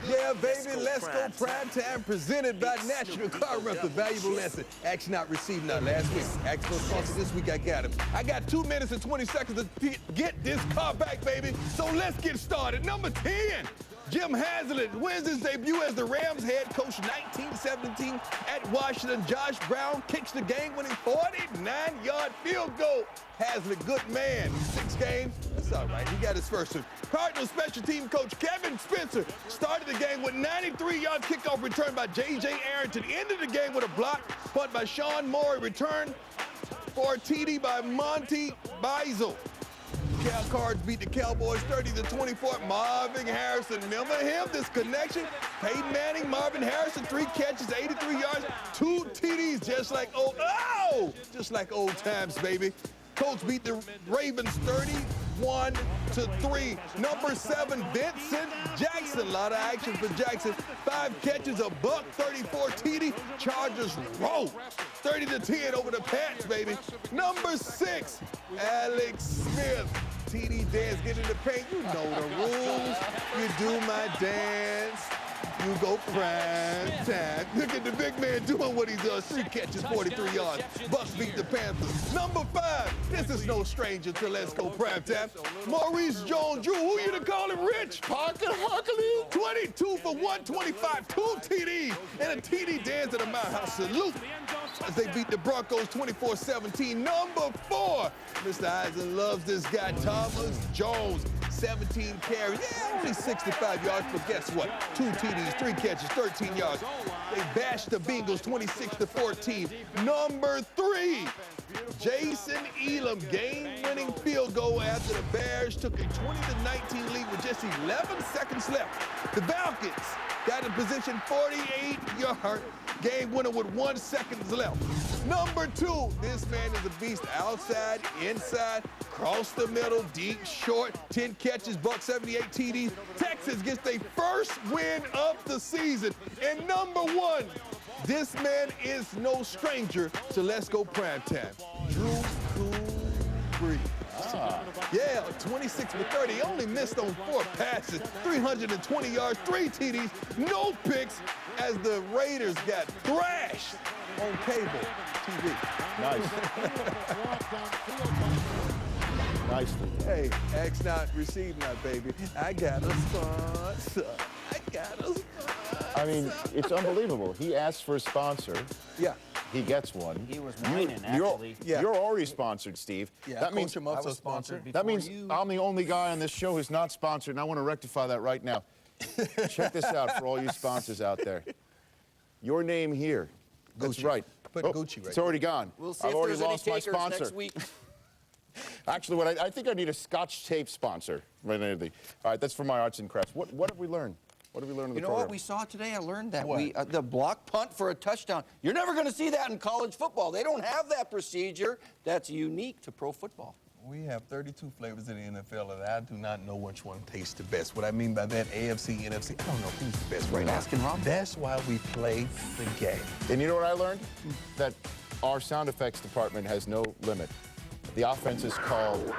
Yeah, baby, let's go prime time, presented by National Car Rental. Valuable lesson. Action not received not last week. Action sponsor this week, I got him. I got 2 minutes and 20 seconds to get this car back, baby. So let's get started. Number 10. Jim Haslett wins his debut as the Rams head coach 1917 at Washington. Josh Brown kicks the game-winning 49-yard field goal. Haslett, good man. 6 games, that's all right. He got his first one. Cardinals special team coach Kevin Spencer started the game with 93-yard kickoff return by J.J. Arrington. Ended the game with a block punt by Sean Moreeeee. Return for a TD by Monty Beisel. Cal Cards beat the Cowboys 30-24. Marvin Harrison, remember him? This connection. Peyton Manning, Marvin Harrison, 3 catches, 83 yards, 2 TDs, just like old times, baby. Colts beat the Ravens 31-3. Number 7, Vincent Jackson. A lot of action for Jackson. 5 catches, a buck, 34 TD. Chargers roll 30-10 over the Pats, baby. Number 6, Alex Smith. TD dance, get in the paint. You know the rules. You do my dance. You go prime time. Look at the big man doing what he does. 3 catches, 43 yards. Bucks beat the Panthers. Number 5, This is no stranger to Let's Go Primetime. Maurice Jones-Drew, who you to call him, Rich? Parker Harkley. 22 for 125, 2 TDs, and a TD dance at the Mount House salute as they beat the Broncos 24-17. Number 4, Mr. Eisen loves this guy, Thomas Jones. 17 carries, only 65 yards, but guess what? 2 TDs, 3 catches, 13 yards. They bashed the Bengals 26-14. Number 3, Jason Elam, game-winning field goal after the Bears took a 20-19 lead with just 11 seconds left. The Falcons got in position 48-yard game winner with 1 second left. Number 2, this man is a beast. Outside, inside, across the middle, deep, short, 10 catches, $178 TDs. Texas gets their first win of the season. And number 1, this man is no stranger to Let's Go Primetime. Drew Brees. Yeah, 26 for 30. He only missed on 4 passes, 320 yards, 3 TDs, no picks, as the Raiders got thrashed on cable TV. Nice. Nicely. Hey, ask not, receive not, baby. I got a sponsor. I mean, it's unbelievable. He asked for a sponsor. Yeah. He gets one. He was whining, actually. You're already sponsored, Steve. Yeah, that means I'm also sponsored. That means I'm the only guy on this show who's not sponsored, and I want to rectify that right now. Check this out for all you sponsors out there. Your name here. That's Gucci. right. Put Gucci right It's already gone. We'll see I've if already there's any lost my takers sponsor. next week. Actually, I think I need a Scotch tape sponsor. All right, that's for my arts and crafts. What have we learned? What did we learn in the program? You know what we saw today? I learned that What? the block punt for a touchdown. You're never going to see that in college football. They don't have that procedure. That's unique to pro football. We have 32 flavors in the NFL, and I do not know which one tastes the best. What I mean by that, AFC, NFC, I don't know who's the best right now. Asking Rob. That's why we play the game. And you know what I learned? That our sound effects department has no limit. The offense is called...